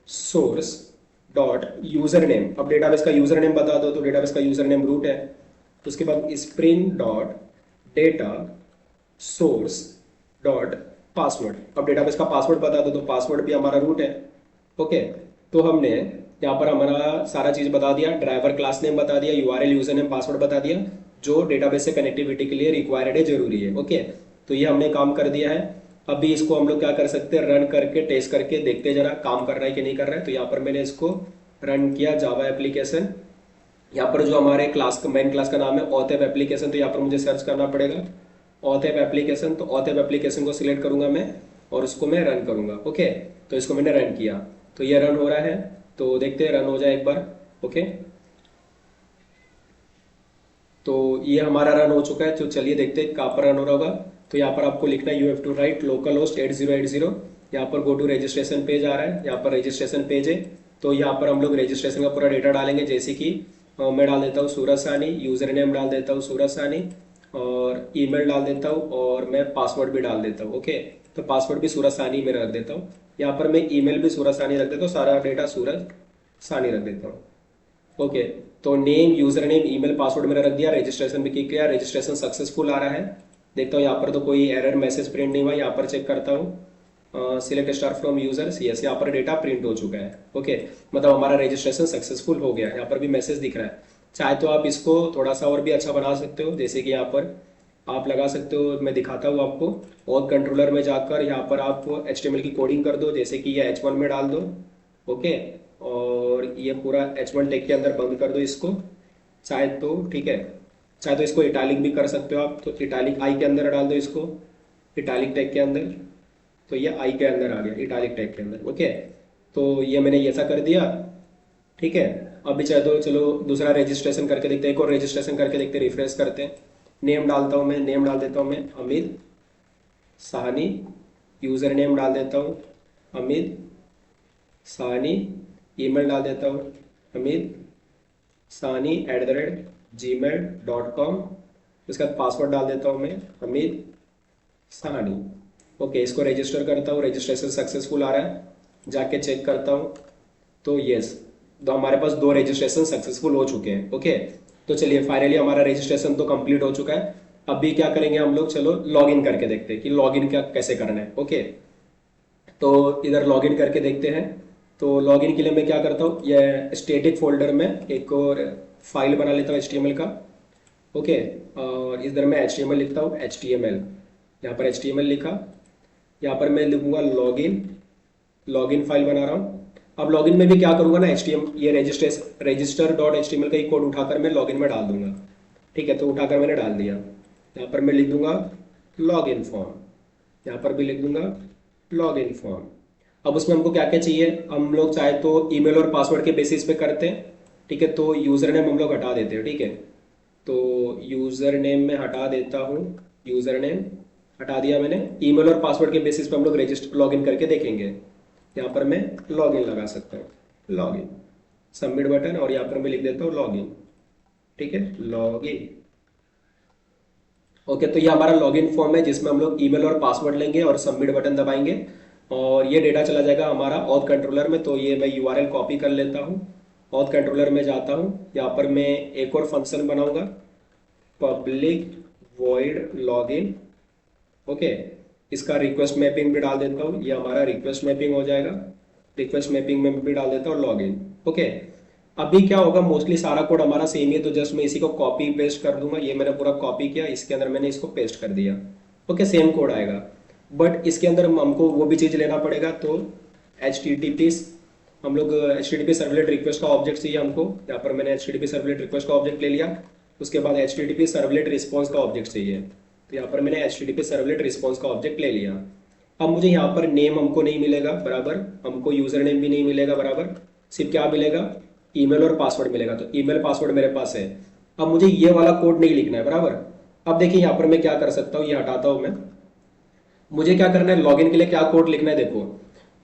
source dot user name, अब डेटाबेस का यूजर नेम बता दो, तो डेटाबेस का यूजर नेम रूट है। तो उसके बाद spring dot data source dot password, अब डेटाबेस का पासवर्ड बता दो, तो पासवर्ड भी हमारा रूट है। ओके, तो हमने यहाँ पर हमारा सारा चीज बता दिया, ड्राइवर क्लास नेम बता दिया, यूआरएल यूजर नेम पासवर्ड बता दिया, जो डेटाबेस से कनेक्टिविटी के लिए रिक्वायर्ड है, जरूरी है। ओके, तो ये हमने काम कर दिया है। अभी इसको हम लोग क्या कर सकते हैं, रन करके टेस्ट करके देखते जरा काम कर रहा है कि नहीं कर रहा है। तो यहाँ पर मैंने इसको रन किया, जावा एप्लीकेशन, यहाँ पर जो हमारे क्लास का मेन क्लास का नाम है ऑथ ऐप एप्लीकेशन, तो यहाँ पर मुझे सर्च करना पड़ेगा ऑथ ऐप एप्लीकेशन। तो ऑथ ऐप एप्लीकेशन को सिलेक्ट करूंगा मैं और उसको मैं रन करूंगा। ओके, तो इसको मैंने रन किया, तो ये रन हो रहा है, तो देखते हैं रन हो जाए एक बार। ओके, तो ये हमारा रन हो चुका है, तो चलिए देखते हैं कहाँ पर रन हो रहा होगा। तो यहाँ पर आपको लिखना है you have to write localhost 8080, यहाँ पर गो टू रजिस्ट्रेशन पेज आ रहा है, यहाँ पर रजिस्ट्रेशन पेज है। तो यहाँ पर हम लोग रजिस्ट्रेशन का पूरा डेटा डालेंगे, जैसे कि मैं डाल देता हूँ सूरज सानी, यूजर नेम डाल देता हूँ सूरज सानी, और ईमेल डाल देता हूँ, और मैं पासवर्ड भी डाल देता हूँ। ओके, तो पासवर्ड भी सूरज सानी में रख देता हूँ, यहाँ पर मैं ईमेल भी सूरज सानी रख देता हूँ, सारा डेटा सूरज सानी रख देता हूँ। ओके, तो name, user name, email, password मैंने रख दिया, रजिस्ट्रेशन भी किया, रजिस्ट्रेशन सक्सेसफुल आ रहा है। देखता हूँ यहाँ पर तो कोई एरर मैसेज प्रिंट नहीं हुआ, यहाँ पर चेक करता हूँ select star from users, yes, यहाँ पर डेटा प्रिंट हो चुका है। ओके, मतलब हमारा रजिस्ट्रेशन सक्सेसफुल हो गया, यहाँ पर भी मैसेज दिख रहा है। चाहे तो आप इसको थोड़ा सा और भी अच्छा बना सकते हो, जैसे कि यहाँ पर आप लगा सकते हो, मैं दिखाता हूँ आपको। और कंट्रोलर में जाकर यहाँ पर आप HTML की कोडिंग कर दो, जैसे कि ये H1 में डाल दो। ओके, और ये पूरा H1 टैग के अंदर बंद कर दो इसको, चाहे तो ठीक है, चाहे तो इसको इटालिक भी कर सकते हो आप, तो इटालिक आई के अंदर डाल दो इसको, इटालिक टैग के अंदर। तो ये आई के अंदर आ गया, इटालिक टैग के अंदर। ओके, तो ये मैंने ऐसा कर दिया, ठीक है। अभी चाहे तो चलो दूसरा रजिस्ट्रेशन करके देखते हैं, एक और रजिस्ट्रेशन करके देखते हैं, रिफ्रेश करते हैं। नेम डालता हूँ मैं, नेम डाल देता हूँ मैं अमित साहनी, यूजर नेम डाल देता हूँ अमित साहनी, ईमेल डाल देता हूँ अमित साहनी @gmail.com, उसके बाद पासवर्ड डाल देता हूँ मैं अमित साहनी। ओके, इसको रजिस्टर करता हूँ, रजिस्ट्रेशन सक्सेसफुल आ रहा है, जाके चेक करता हूँ, तो यस, तो हमारे पास 2 रजिस्ट्रेशन सक्सेसफुल हो चुके हैं। ओके, तो चलिए फाइनली हमारा रजिस्ट्रेशन तो कंप्लीट हो चुका है। अभी क्या करेंगे हम लोग, चलो लॉगिन करके देखते हैं कि लॉगिन क्या कैसे करना है। ओके, तो इधर लॉगिन करके देखते हैं। तो लॉगिन के लिए मैं क्या करता हूँ, ये स्टैटिक फोल्डर में एक और फाइल बना लेता हूँ HTML का। ओके, और इधर मैं HTML लिखता हूँ, HTML, यहाँ पर HTML लिखा, यहाँ पर मैं लिखूंगा लॉगिन, लॉगिन फाइल बना रहा हूँ। अब लॉगिन में भी क्या करूंगा ना, ये रजिस्टर डॉट HTML का ही कोड उठाकर मैं लॉगिन में डाल दूंगा। ठीक है, तो उठाकर मैंने डाल दिया, यहाँ पर मैं लिख दूंगा लॉगिन फॉर्म, यहाँ पर भी लिख दूंगा लॉगिन फॉर्म। अब उसमें हमको क्या क्या चाहिए, हम लोग चाहे तो ईमेल और पासवर्ड के बेसिस पे करते हैं, ठीक है। तो यूजर नेम हम लोग हटा देते हैं, ठीक है। तो यूजर नेम में हटा देता हूँ, यूजर नेम हटा दिया मैंने। ईमेल और पासवर्ड के बेसिस पे हम लोग रजिस्टर लॉगिन करके देखेंगे। यहाँ पर मैं लॉगिन लगा सकता हूँ, लॉगिन, सबमिट बटन, और यहाँ पर मैं लिख देता हूँ लॉगिन, ठीक है, लॉगिन। ओके, तो ये हमारा लॉगिन फॉर्म है जिसमें हम लोग ईमेल और पासवर्ड लेंगे और सबमिट बटन दबाएंगे, और ये डेटा चला जाएगा हमारा ऑथ कंट्रोलर में। तो ये मैं यूआरएल कॉपी कर लेता हूँ, ऑथ कंट्रोलर में जाता हूँ, यहाँ पर मैं एक और फंक्शन बनाऊंगा, पब्लिक वॉइड लॉगिन। ओके, इसका रिक्वेस्ट मैपिंग भी डाल देता हूँ, ये हमारा रिक्वेस्ट मैपिंग हो जाएगा, रिक्वेस्ट मैपिंग में भी डाल देता हूँ लॉगिन। ओके, अभी क्या होगा, मोस्टली सारा कोड हमारा सेम ही है, तो जस्ट मैं इसी को कॉपी पेस्ट कर दूंगा। ये मैंने पूरा कॉपी किया, इसके अंदर मैंने इसको पेस्ट कर दिया। ओके, सेम कोड आएगा, बट इसके अंदर हमको वो भी चीज़ लेना पड़ेगा। तो HTTP हम लोग HTTP सर्वलेट रिक्वेस्ट का ऑब्जेक्ट चाहिए हमको, यहाँ पर मैंने HTTP सर्वलेट रिक्वेस्ट का ऑब्जेक्ट ले लिया। उसके बाद HTTP सर्वलेट रिस्पॉन्स का ऑब्जेक्ट चाहिए, तो यहाँ पर मैंने HTTP सर्वलेट रिस्पॉन्स का ऑब्जेक्ट ले लिया। अब मुझे यहाँ पर नेम हमको नहीं मिलेगा बराबर, हमको यूजर नेम भी नहीं मिलेगा बराबर, सिर्फ क्या मिलेगा, ईमेल और पासवर्ड मिलेगा। तो ईमेल पासवर्ड मेरे पास है। अब मुझे ये वाला कोड नहीं लिखना है बराबर। अब देखिए यहाँ पर मैं क्या कर सकता हूँ, ये हटाता हूँ मैं, मुझे क्या करना है, लॉगिन के लिए क्या कोड लिखना है देखो।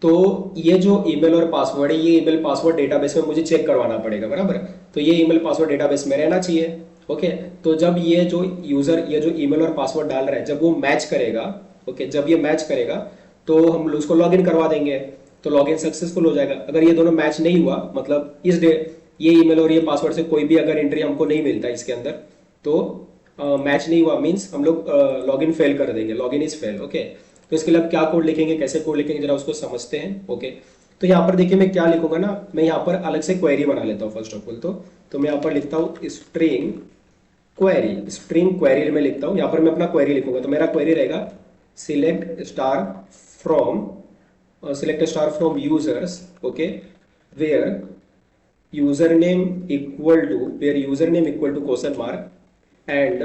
तो ये जो ईमेल और पासवर्ड है, ये ईमेल पासवर्ड डेटाबेस में मुझे चेक करवाना पड़ेगा बराबर। तो ये ईमेल पासवर्ड डेटाबेस में रहना चाहिए। ओके, तो जब ये जो यूजर ये जो ईमेल और पासवर्ड डाल रहा है, जब वो मैच करेगा, ओके, जब ये मैच करेगा तो हम उसको लॉगिन करवा देंगे। तो लॉगिन सक्सेसफुल हो जाएगा। अगर ये दोनों मैच नहीं हुआ, मतलब इस डे ये ईमेल और ये पासवर्ड से कोई भी अगर एंट्री हमको नहीं मिलता इसके अंदर, तो मैच नहीं हुआ मीन्स हम लोग लॉगिन फेल कर देंगे, लॉगिन इज फेल। ओके, तो इसके लिए अब क्या कोड लिखेंगे, कैसे कोड लिखेंगे, जरा उसको समझते हैं। ओके, तो यहाँ पर देखिए मैं क्या लिखूंगा ना, मैं यहाँ पर अलग से क्वेरी बना लेता हूँ फर्स्ट ऑफ ऑल। तो मैं यहाँ पर लिखता हूँ स्ट्रिंग क्वेरी, स्ट्रिंग क्वेरी में लिखता हूँ। यहाँ पर मैं अपना क्वेरी लिखूंगा, तो मेरा क्वेरी रहेगा select star from users, okay, where user name equal to question mark and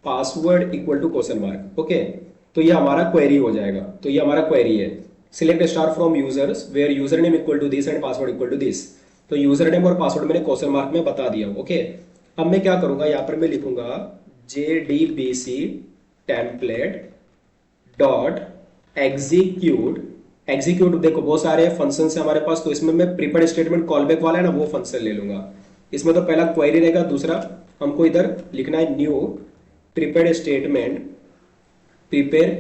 password equal to question mark. Okay, तो ये हमारा क्वेरी हो जाएगा। तो ये हमारा क्वेरी है, select star from users where user name equal to this and password equal to this. तो यूजर नेम और पासवर्ड मैंने क्वेश्चन मार्क में बता दिया। ओके, अब मैं क्या करूंगा, यहाँ पर मैं लिखूंगा JDBC template dot execute. Execute देखो बहुत सारे फंक्शन है हमारे पास, तो इसमें मैं प्रीपेड स्टेटमेंट कॉलबैक वाला है ना, वो फंक्शन ले लूंगा। इसमें तो पहला क्वेरी रहेगा, दूसरा हमको इधर लिखना है new prepaid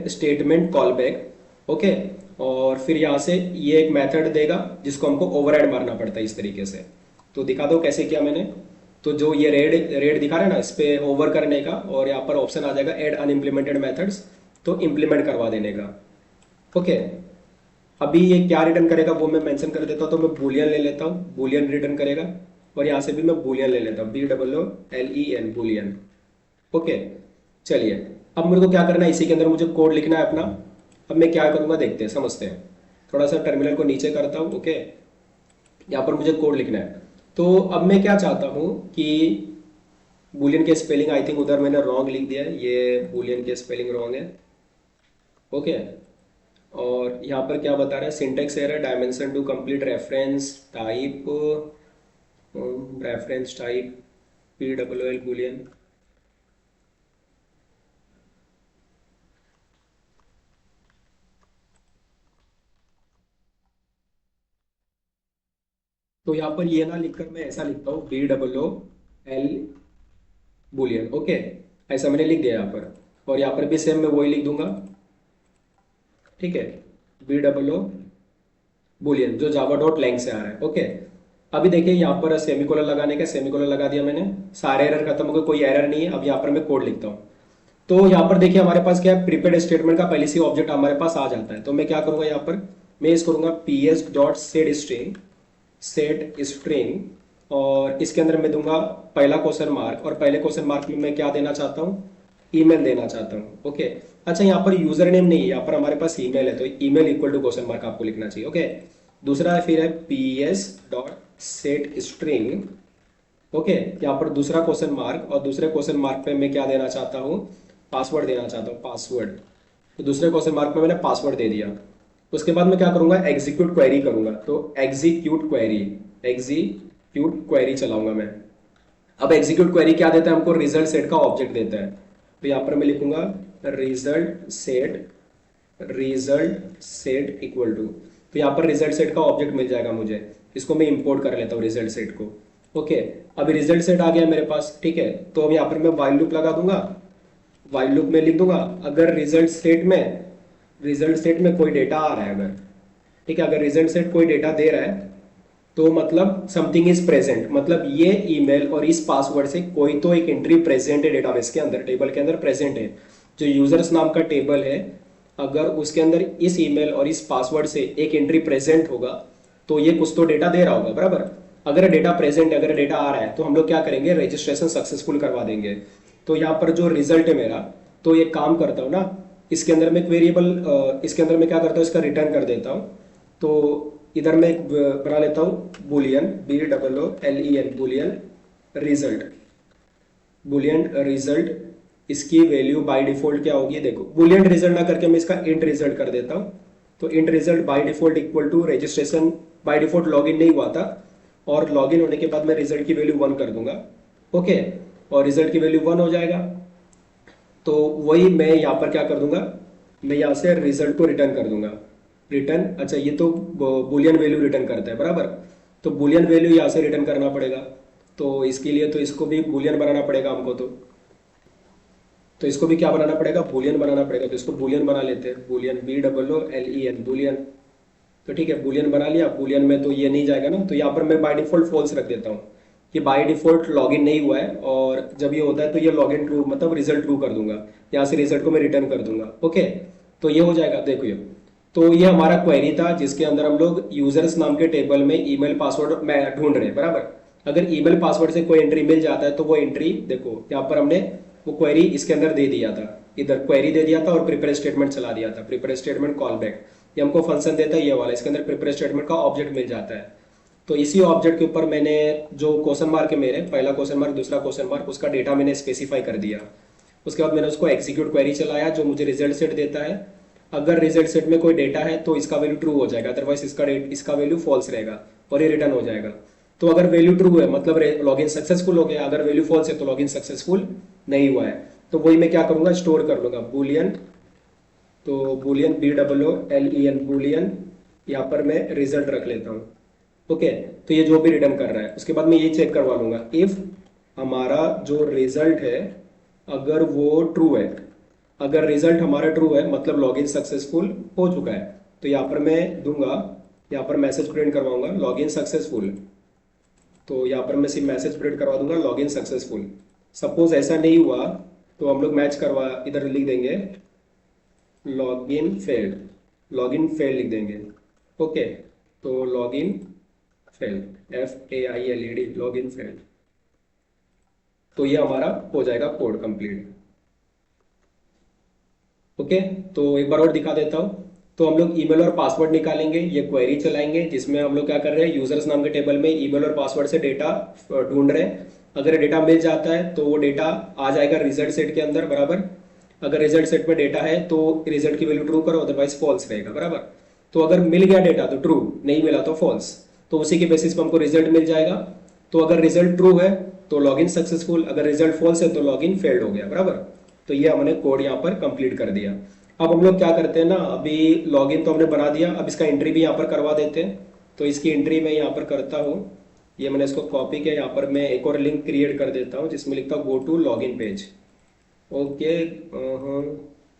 statement callback. Okay, और फिर यहाँ से ये एक मेथड देगा जिसको हमको ओवरराइड मारना पड़ता है इस तरीके से। तो दिखा दो कैसे किया मैंने। तो जो ये रेड दिखा रहा है ना, इस पे ओवर करने का, और यहाँ पर ऑप्शन आ जाएगा एड अनइम्प्लीमेंटेड मेथड्स, तो इम्प्लीमेंट करवा देने का। ओके, अभी ये क्या रिटर्न करेगा वो मैं मेंशन कर देता हूँ। तो मैं बूलियन ले लेता हूँ, बूलियन रिटर्न करेगा, और यहाँ से भी मैं बूलियन ले लेता हूँ, BOOLEN बूलियन। ओके, चलिए अब मेरे को क्या करना है, इसी के अंदर मुझे कोड लिखना है अपना। अब मैं क्या करूँगा देखते हैं, समझते हैं। थोड़ा सा टर्मिनल को नीचे करता हूँ। ओके, यहाँ पर मुझे कोड लिखना है। तो अब मैं क्या चाहता हूँ कि बूलियन के स्पेलिंग आई थिंक उधर मैंने रॉन्ग लिख दिया है, ये बूलियन के स्पेलिंग रॉन्ग है। ओके, और यहाँ पर क्या बता रहा है, syntax error, dimension to complete reference type POOL boolean. तो यहाँ पर ये ना लिखकर मैं ऐसा लिखता हूँ BOOL बूलियन। ओके, ऐसा मैंने लिख दिया यहाँ पर, और यहाँ पर भी सेम मैं वही लिख दूंगा। ठीक है, BOOL बूलियन जो java.lang से आ रहा है। ओके, अभी देखिए यहाँ पर सेमीकोलन लगाने का, सेमीकोलन लगा दिया मैंने, सारे एरर खत्म हो गए, कोई एरर नहीं है। अब यहाँ पर मैं कोड लिखता हूँ। तो यहाँ पर देखिए हमारे पास क्या है, प्रीपेड स्टेटमेंट का पहले से ऑब्जेक्ट हमारे पास आ जाता है। तो मैं क्या करूंगा, यहाँ पर मैं इस करूंगा ps.setString, और इसके अंदर मैं दूंगा पहला क्वेश्चन मार्क, और पहले क्वेश्चन मार्क में मैं क्या देना चाहता हूँ, ईमेल देना चाहता हूँ। ओके, अच्छा यहाँ पर यूजर नेम नहीं है, यहाँ पर हमारे पास ईमेल है, तो email equal to question mark आपको लिखना चाहिए। ओके, दूसरा है फिर है ps.setString। ओके, यहाँ पर दूसरा क्वेश्चन मार्क, और दूसरे क्वेश्चन मार्क पे मैं क्या देना चाहता हूँ, पासवर्ड देना चाहता हूँ, पासवर्ड। तो दूसरे क्वेश्चन मार्क में मैंने पासवर्ड दे दिया। उसके बाद मैं क्या करूंगा, एग्जीक्यूट क्वेरी करूंगा। तो एग्जीक्यूट क्वेरी चलाऊंगा मैं। अब एग्जीक्यूट क्वेरी क्या देता है हमको, रिजल्ट सेट का ऑब्जेक्ट देता है। तो यहाँ पर मैं लिखूंगा रिजल्ट सेट इक्वल टू, तो यहाँ पर रिजल्ट सेट का ऑब्जेक्ट मिल जाएगा मुझे। इसको मैं इंपोर्ट कर लेता हूँ रिजल्ट सेट को। ओके, अभी रिजल्ट सेट आ गया मेरे पास। ठीक है, तो अब यहाँ पर मैं वाइल लूप लगा दूंगा, वाइल लूप में लिख दूंगा अगर रिजल्ट सेट में कोई डेटा आ रहा है, अगर ठीक है, अगर रिजल्ट सेट कोई डेटा दे रहा है तो मतलब समथिंग इज प्रेजेंट, मतलब ये ईमेल और इस पासवर्ड से कोई तो एक एंट्री प्रेजेंट है डेटाबेस के अंदर, टेबल के अंदर प्रेजेंट है। जो यूजर्स नाम का टेबल है, अगर उसके अंदर इस ईमेल और इस पासवर्ड से एक एंट्री प्रेजेंट होगा तो ये कुछ तो डेटा दे रहा होगा, बराबर। अगर डेटा प्रेजेंट है, अगर डेटा आ रहा है, तो हम लोग क्या करेंगे, रजिस्ट्रेशन सक्सेसफुल करवा देंगे। तो यहाँ पर जो रिजल्ट है मेरा, तो ये काम करता हूँ ना, इसके अंदर मैं एक वेरिएबल, इसके अंदर मैं क्या करता हूँ, इसका रिटर्न कर देता हूँ। तो इधर मैं एक बना लेता हूँ बूलियन, BOOLEN बूलियन रिजल्ट। इसकी वैल्यू बाय डिफॉल्ट क्या होगी, देखो बूलियन रिजल्ट ना करके मैं इसका इंट रिजल्ट कर देता हूँ। तो int result by default equal to registration, by default login नहीं हुआ था, और लॉगिन होने के बाद मैं रिजल्ट की वैल्यू 1 कर दूंगा। ओके, और रिजल्ट की वैल्यू 1 हो जाएगा। तो वही मैं यहाँ पर क्या कर दूंगा, मैं यहाँ से रिजल्ट को रिटर्न कर दूंगा। रिटर्न, अच्छा ये तो बूलियन वैल्यू रिटर्न करता है, बराबर। तो बूलियन वैल्यू यहाँ से रिटर्न करना पड़ेगा। तो इसके लिए तो इसको भी बूलियन बनाना पड़ेगा हमको। तो इसको भी क्या बनाना पड़ेगा, बूलियन बनाना पड़ेगा। तो इसको बूलियन बना लेते हैं, बूलियन BOOLEN बूलियन। तो ठीक है, बुलियन बना लिया। बुलियन में तो ये नहीं जाएगा ना, तो यहाँ पर मैं बाय डिफॉल्ट फॉल्स रख देता हूँ कि बाय डिफॉल्ट लॉगिन नहीं हुआ है, और जब ये होता है तो ये लॉगिन ट्रू मतलब रिजल्ट ट्रू कर दूंगा, यहाँ से रिजल्ट को मैं रिटर्न कर दूंगा। ओके, तो ये हो जाएगा। देखो ये, तो ये हमारा क्वेरी था जिसके अंदर हम लोग यूजर्स नाम के टेबल में ईमेल पासवर्ड मैं ढूंढ रहे हैं, बराबर। अगर ईमेल पासवर्ड से कोई एंट्री मिल जाता है तो वो एंट्री देखो यहाँ पर हमने वो क्वेरी इसके अंदर दे दिया था, इधर क्वेरी दे दिया था और प्रिपेयर स्टेटमेंट चला दिया था, प्रिपेयर स्टेटमेंट कॉल बैक। ये हमको फंक्शन देता है ये वाला, इसके अंदर प्रिपेयर स्टेटमेंट का ऑब्जेक्ट मिल जाता है। तो इसी ऑब्जेक्ट के ऊपर मैंने जो क्वेश्चन मार्क है मेरे, पहला क्वेश्चन मार्क दूसरा क्वेश्चन मार्क, उसका डेटा मैंने स्पेसिफाई कर दिया। उसके बाद मैंने उसको एग्जीक्यूट क्वेरी चलाया जो मुझे रिजल्ट सेट देता है। अगर रिजल्ट सेट में कोई डेटा है तो इसका वैल्यू ट्रू हो जाएगा, अदरवाइज इसका वैल्यू फॉल्स रहेगा और ये रिटर्न हो जाएगा। तो अगर वैल्यू ट्रू है मतलब लॉगिन सक्सेसफुल हो गया, अगर वैल्यू फॉल्स है तो लॉगिन सक्सेसफुल नहीं हुआ है। तो वही मैं क्या करूंगा, स्टोर कर लूंगा बुलियन। तो बुलियन BOOLEN बुलियन, यहाँ पर मैं रिजल्ट रख लेता हूँ। ओके, तो ये जो भी रिटर्न कर रहा है, उसके बाद मैं ये चेक करवा लूंगा इफ हमारा जो रिजल्ट है अगर वो ट्रू है। अगर रिजल्ट हमारा ट्रू है मतलब लॉगिन सक्सेसफुल हो चुका है, तो यहाँ पर मैं दूंगा, यहाँ पर मैसेज प्रिंट करवाऊंगा लॉगिन सक्सेसफुल। तो यहाँ पर मैं सिर्फ मैसेज प्रिंट करवा दूंगा लॉगिन सक्सेसफुल। सपोज ऐसा नहीं हुआ तो हम लोग मैच करवा इधर लिख देंगे लॉगिन फेल्ड, लॉगिन फेल्ड लिख देंगे। ओके, तो login failed, FAILED, login failed. तो ये हमारा हो जाएगा कोड कंप्लीट। ओके, तो एक बार और दिखा देता हूँ। तो हम लोग ईमेल और पासवर्ड निकालेंगे, ये क्वेरी चलाएंगे जिसमें हम लोग क्या कर रहे हैं, यूजर्स नाम के टेबल में ईमेल और पासवर्ड से डेटा ढूंढ रहे हैं। अगर डेटा मिल जाता है तो वो डेटा आ जाएगा रिजल्ट सेट के अंदर, बराबर। अगर रिजल्ट सेट में डेटा है तो रिजल्ट की वैल्यू ट्रू करो, अदरवाइज फॉल्स रहेगा, बराबर। तो अगर मिल गया डेटा तो ट्रू, नहीं मिला तो फॉल्स। तो उसी के बेसिस पर हमको रिजल्ट मिल जाएगा। तो अगर रिजल्ट ट्रू है तो लॉगिन सक्सेसफुल, अगर रिजल्ट फॉल्स है तो लॉगिन फेल्ड हो गया, बराबर। तो ये हमने कोड यहाँ पर कंप्लीट कर दिया। अब हम लोग क्या करते हैं ना, अभी लॉगिन तो हमने बना दिया, अब इसका एंट्री भी यहाँ पर करवा देते हैं। तो इसकी एंट्री मैं यहाँ पर करता हूँ, ये मैंने इसको कॉपी किया, यहाँ पर मैं एक और लिंक क्रिएट कर देता हूँ जिसमें लिखता हूँ go to login page. Okay,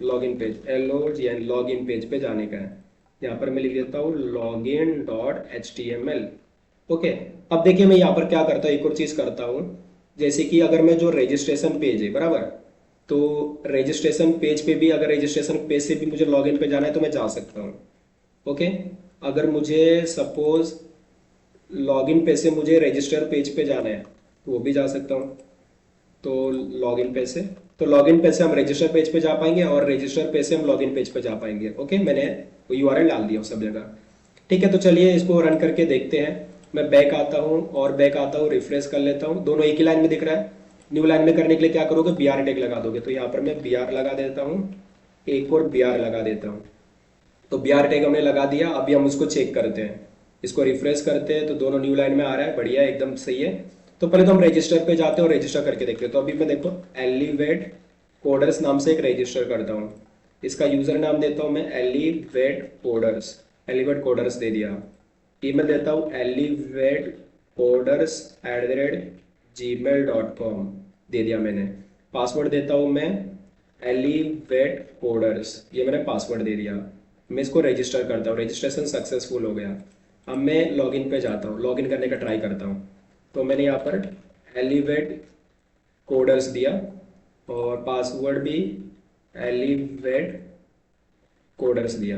login page, LOGN, login page पे जाने का है। यहाँ पर मैं लिख देता हूँ login.html। ओके, अब देखिए मैं यहाँ पर क्या करता हूँ, एक और चीज करता हूँ। जैसे कि अगर मैं जो रजिस्ट्रेशन पेज है, बराबर, तो रजिस्ट्रेशन पेज पे भी, अगर रजिस्ट्रेशन पेज से भी मुझे लॉगिन पे जाना है तो मैं जा सकता हूँ। ओके, अगर मुझे सपोज लॉगिन पे से मुझे रजिस्टर पेज पे जाना है तो वो भी जा सकता हूँ। तो लॉगिन पे से, तो लॉगिन पे से हम रजिस्टर पेज पे जा पाएंगे और रजिस्टर पेज से हम लॉगिन पेज पे जा पाएंगे। ओके, मैंने वो URL डाल दिया सब जगह। ठीक है, तो चलिए इसको रन करके देखते हैं। मैं बैक आता हूँ और बैक आता हूँ, रिफ्रेश कर लेता हूँ, दोनों एक ही लाइन में दिख रहा है। न्यू लाइन में करने के लिए क्या करोगे, BR टैग लगा दोगे। तो यहाँ पर मैं BR लगा देता हूँ, एक और BR लगा देता हूँ। तो BR टैग हमने लगा दिया। अभी हम उसको चेक करते हैं, इसको रिफ्रेश करते हैं तो दोनों न्यू लाइन में आ रहा है, बढ़िया है, एकदम सही है। तो पहले तो हम रजिस्टर पे जाते हैं और रजिस्टर करके देखते हैं। तो अभी मैं देखो एलिवेट कोडर्स नाम से एक रजिस्टर करता हूँ, इसका यूजर नाम देता हूँ मैं एलिवेट कोडर्स, एलिवेट कोडर्स दे दिया। ईमेल देता हूँ elivatecoders@gmail.com दे दिया मैंने। पासवर्ड देता हूँ मैं elivatecoders, ये मैंने पासवर्ड दे दिया। मैं इसको रजिस्टर करता हूँ, रजिस्ट्रेशन सक्सेसफुल हो गया। अब मैं लॉगिन पे जाता हूँ, लॉगिन करने का ट्राई करता हूँ। तो मैंने यहाँ पर elivatecoders दिया और पासवर्ड भी elivatecoders दिया।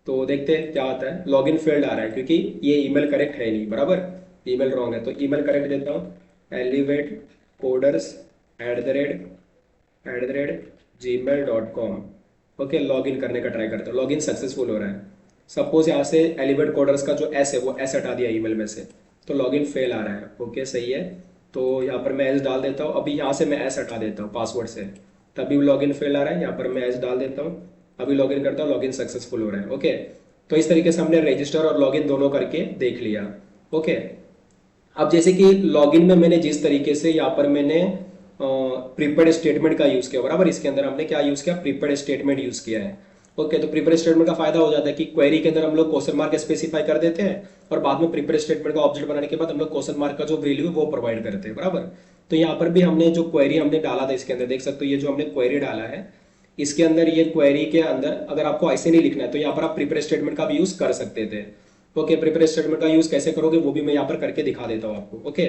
तो देखते हैं क्या आता है। लॉगिन फेल्ड आ रहा है क्योंकि ये ईमेल करेक्ट है नहीं, बराबर, ईमेल रॉन्ग है। तो ईमेल करेक्ट देता हूँ elivatecoders@gmail.com। ओके, लॉगिन करने का ट्राई करता हूँ, लॉगिन सक्सेसफुल हो रहा है। सपोज यहाँ से एलिवेट कोडर्स का जो S है वो S हटा दिया ईमेल में से, तो लॉगिन फेल आ रहा है। ओके, सही है। तो यहाँ पर मैं S डाल देता हूँ, अभी यहाँ से मैं S हटा देता हूँ पासवर्ड से, तभी लॉगिन फेल आ रहा है। यहाँ पर मैं S डाल देता हूँ, अभी लॉगिन करता हूँ, लॉगिन सक्सेसफुल हो रहा है। ओके, तो इस तरीके से हमने रजिस्टर और लॉगिन दोनों करके देख लिया। ओके, अब जैसे कि लॉगिन में मैंने जिस तरीके से यहाँ पर मैंने प्रीपेड स्टेटमेंट का यूज किया, बराबर, इसके अंदर हमने क्या यूज किया, प्रीपेड स्टेटमेंट यूज किया है। ओके, तो प्रीपेड स्टेटमेंट का फायदा हो जाता है कि क्वेरी के अंदर हम लोग क्वेश्चन मार्क स्पेसिफाई कर देते हैं और बाद में प्रीपेड स्टेटमेंट का ऑब्जेक्ट बनाने के बाद हम लोग क्वेश्चन मार्क का जो वैल्यू है वो प्रोवाइड करते हैं, बराबर। तो यहाँ पर भी हमने जो क्वेरी हमने डाला था इसके अंदर देख सकते हो, ये जो हमने क्वेरी डाला है इसके अंदर ये क्वेरी के अंदर अगर आपको ऐसे नहीं लिखना है तो यहाँ पर आप प्रिपेयर स्टेटमेंट का भी यूज कर सकते थे। ओके, प्रिपेयर स्टेटमेंट का यूज कैसे करोगे वो भी मैं यहाँ पर करके दिखा देता हूँ आपको। ओके,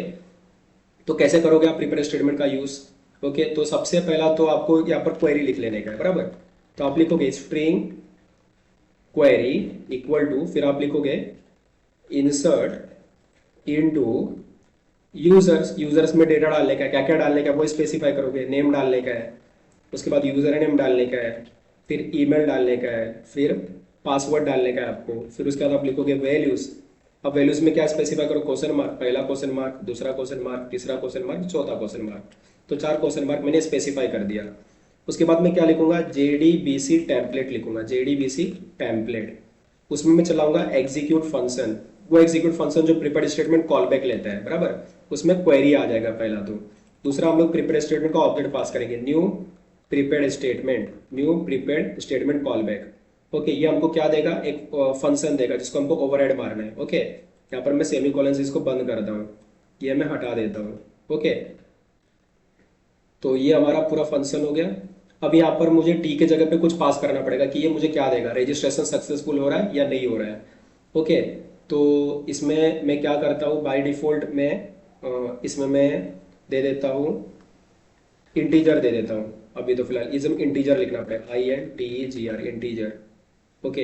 तो कैसे करोगे आप प्रिपेयर स्टेटमेंट का यूज। ओके, तो सबसे पहला तो आपको यहाँ पर क्वेरी लिख लेने का है, बराबर। तो आप लिखोगे स्ट्रिंग क्वेरी इक्वल टू, फिर आप लिखोगे इंसर्ट इनटू यूजर्स। यूजर्स में डेटा डालने का है, क्या क्या डालने का है वो स्पेसिफाई करोगे। नेम डालने का है, उसके बाद यूजर नेम डालने का है, फिर ईमेल डालने का है, फिर पासवर्ड डालने का है आपको। फिर उसके बाद आप लिखोगे वैल्यूज। अब वैल्यूज में क्या स्पेसिफाई करो, क्वेश्चन मार्क, पहला क्वेश्चन मार्क, दूसरा क्वेश्चन मार्क, तीसरा क्वेश्चन मार्क, चौथा क्वेश्चन मार्क। तो 4 क्वेश्चन मार्क मैंने स्पेसिफाई कर दिया। उसके बाद मैं क्या लिखूंगा, JDBC टेम्पलेट लिखूंगा, JDBC टेम्पलेट। उसमें मैं चलाऊंगा एग्जीक्यूट फंक्शन, वो एग्जीक्यूट फंक्शन जो प्रिपेयर्ड स्टेटमेंट कॉल बैक लेता है, बराबर। उसमें क्वेरी आ जाएगा पहला। तो दूसरा हम लोग प्रिपेयर्ड स्टेटमेंट का ऑब्जेक्ट पास करेंगे, new prepared statement, new prepared statement call back. Okay, ये हमको क्या देगा, एक फंक्शन देगा जिसको हमको ओवरराइड मारना है। ओके, यहाँ पर मैं सेमीकोलन इसको बंद करता हूँ, ये मैं हटा देता हूँ। ओके, तो ये हमारा पूरा फंक्शन हो गया। अब यहाँ पर मुझे टी के जगह पे कुछ पास करना पड़ेगा कि ये मुझे क्या देगा, रजिस्ट्रेशन सक्सेसफुल हो रहा है या नहीं हो रहा है। ओके, तो इसमें मैं क्या करता हूँ, बाय डिफॉल्ट में इसमें मैं दे देता हूँ इंटीजर दे देता हूँ। अभी तो फिलहाल इसमें इंटीजर लिखना पड़ेगा, INTEGR इंटीजर। ओके,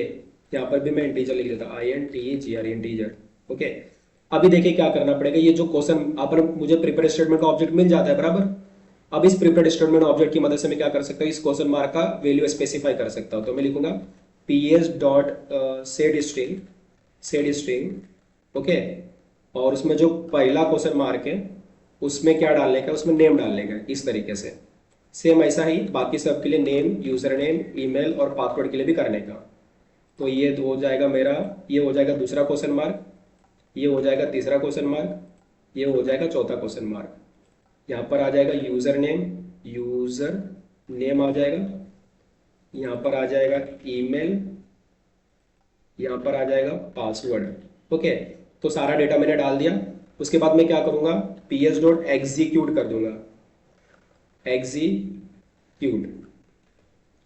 यहाँ पर भी मैं इंटीजर लिख देता हूँ, INTEGR इंटीजर। ओके, अभी देखिए क्या करना पड़ेगा, ये जो क्वेश्चन पर मुझे प्रिपेयर स्टेटमेंट का ऑब्जेक्ट मिल जाता है, बराबर। अब इस प्रिपेयर स्टेटमेंट ऑब्जेक्ट की मदद से मैं क्या कर सकता हूँ, इस क्वेश्चन मार्क का वैल्यू स्पेसिफाई कर सकता हूँ। तो मैं लिखूंगा PS dot set string, set string. Okay, और उसमें जो पहला क्वेश्चन मार्क है उसमें क्या डालने का, उसमें नेम डालने का, इस तरीके से। सेम ऐसा ही बाकी सब के लिए नेम, यूजर नेम, ईमेल और पासवर्ड के लिए भी करने का। तो ये हो जाएगा मेरा, ये हो जाएगा दूसरा क्वेश्चन मार्क, ये हो जाएगा तीसरा क्वेश्चन मार्क, ये हो जाएगा चौथा क्वेश्चन मार्क। यहाँ पर आ जाएगा यूजर नेम, यूजर नेम आ जाएगा, यहाँ पर आ जाएगा ईमेल, यहाँ पर आ जाएगा पासवर्ड। ओके, तो सारा डेटा मैंने डाल दिया। उसके बाद मैं क्या करूंगा, PS डॉट एग्जीक्यूट कर दूंगा, एग्जीक्यूट,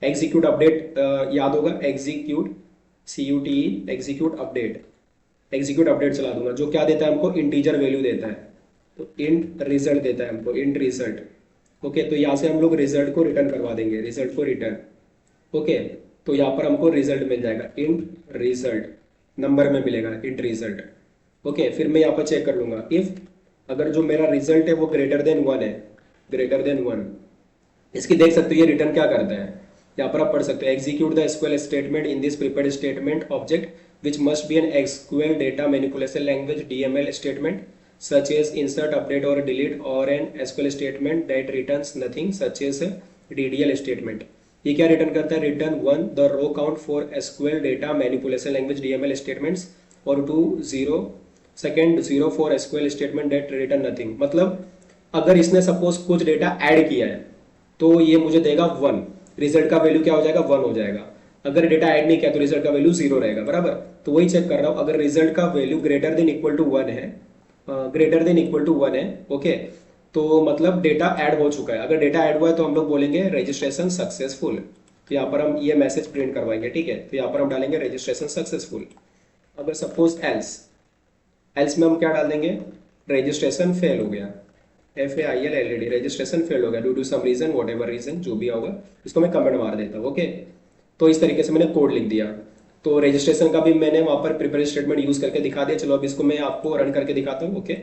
एग्जीक्यूट अपडेट याद होगा, execute CUTE, execute update, execute update चला दूंगा। जो क्या देता है हमको, इंटीजर वैल्यू देता है, तो इंट रिजल्ट देता है हमको, इंट रिजल्ट। ओके, तो यहाँ से हम लोग रिजल्ट को रिटर्न करवा देंगे, रिजल्ट को रिटर्न। ओके, तो यहाँ पर हमको रिजल्ट मिल जाएगा, इंट रिजल्ट नंबर में मिलेगा, इंट रिजल्ट। ओके, फिर मैं यहाँ पर चेक कर लूंगा, इफ अगर जो मेरा रिजल्ट है वो ग्रेटर देन 1 है, ग्रेटर देन 1, इसकी देख सकते हो ये रिटर्न क्या करता है। यहाँ पर आप पढ़ सकते हो, execute the SQL statement in this prepared statement object which must be an SQL data manipulation language DML statement such as insert, update or delete, or an SQL statement that returns nothing such as DDL statement। ये क्या रिटर्न करता है, return 1 the row count for SQL data manipulation language DML statements, और 2 0 second 0 for SQL statement that return nothing. मतलब अगर इसने सपोज कुछ डेटा ऐड किया है तो ये मुझे देगा 1, रिजल्ट का वैल्यू क्या हो जाएगा, 1 हो जाएगा। अगर डेटा ऐड नहीं किया तो रिजल्ट का वैल्यू 0 रहेगा, बराबर। तो वही चेक कर रहा हूं, अगर रिजल्ट का value greater than equal to 1 है, ग्रेटर देन इक्वल टू 1 है, ओके, तो मतलब डेटा ऐड हो चुका है। अगर डेटा ऐड हुआ है तो हम लोग बोलेंगे रजिस्ट्रेशन सक्सेसफुल। तो यहाँ पर हम ये मैसेज प्रिंट करवाएंगे, ठीक है। तो यहाँ पर हम डालेंगे रजिस्ट्रेशन सक्सेसफुल। अगर सपोज एल्स, एल्स में हम क्या डाल देंगे, रजिस्ट्रेशन फेल हो गया, FAIL रजिस्ट्रेशन फेल हो गया due to some reason, whatever reason जो भी होगा, इसको मैं कमेंट मार देता हूँ। ओके, तो इस तरीके से मैंने कोड लिख दिया। तो रजिस्ट्रेशन का भी मैंने वहां पर प्रिपेयर स्टेटमेंट यूज करके दिखा दिया। चलो अब इसको मैं आपको रन करके दिखाता हूँ। ओके,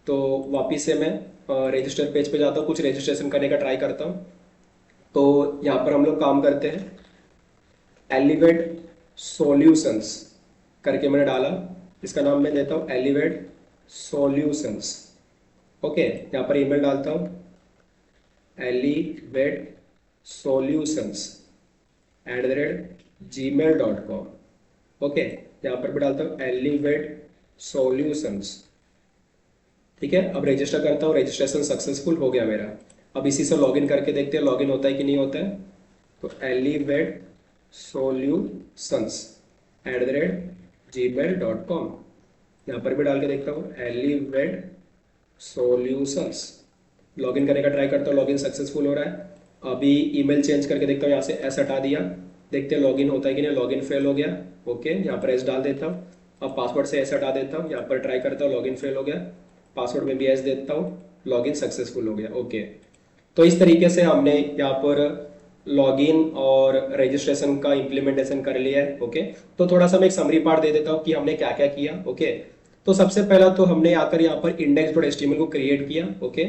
तो वापिस से मैं रजिस्टर पेज पे जाता हूँ, कुछ रजिस्ट्रेशन करने का ट्राई करता हूँ। तो यहाँ पर हम लोग काम करते हैं, एलिवेट सॉल्यूशंस करके मैंने डाला, इसका नाम मैं देता हूँ एलिवेट सॉल्यूशंस। ओके, यहाँ पर ईमेल डालता हूँ एलिवेट सॉल्यूशंस @gmail.com। ओके, यहाँ पर भी डालता हूँ एलिवेट सॉल्यूशंस। ठीक है, अब रजिस्टर करता हूँ, रजिस्ट्रेशन सक्सेसफुल हो गया मेरा। अब इसी से लॉगिन करके देखते हैं लॉगिन होता है कि नहीं होता है। तो एलिवेट सॉल्यूशंस @gmail.com, यहाँ पर भी डाल के देखता हूँ एलिवेट सॉल्यूशंस। लॉगिन करने का ट्राई करता हूँ, लॉगिन सक्सेसफुल हो रहा है। अभी ईमेल चेंज करके देखता हूँ, यहाँ से एस हटा दिया, देखते हैं लॉगिन होता है कि नहीं। लॉगिन फेल हो गया। ओके, यहाँ पर एस डाल देता हूँ। अब पासवर्ड से एस हटा देता हूँ, यहाँ पर ट्राई करता हूँ, लॉगिन फेल हो गया। पासवर्ड में भी एस देता हूँ, लॉगिन सक्सेसफुल हो गया। ओके, तो इस तरीके से हमने यहाँ पर लॉगिन और रजिस्ट्रेशन का इम्प्लीमेंटेशन कर लिया है। ओके, तो थोड़ा सा मैं एक समरी पार्ट दे देता हूँ कि हमने क्या क्या किया। ओके, तो सबसे पहला तो हमने आकर यहाँ पर index.html को क्रिएट किया। ओके,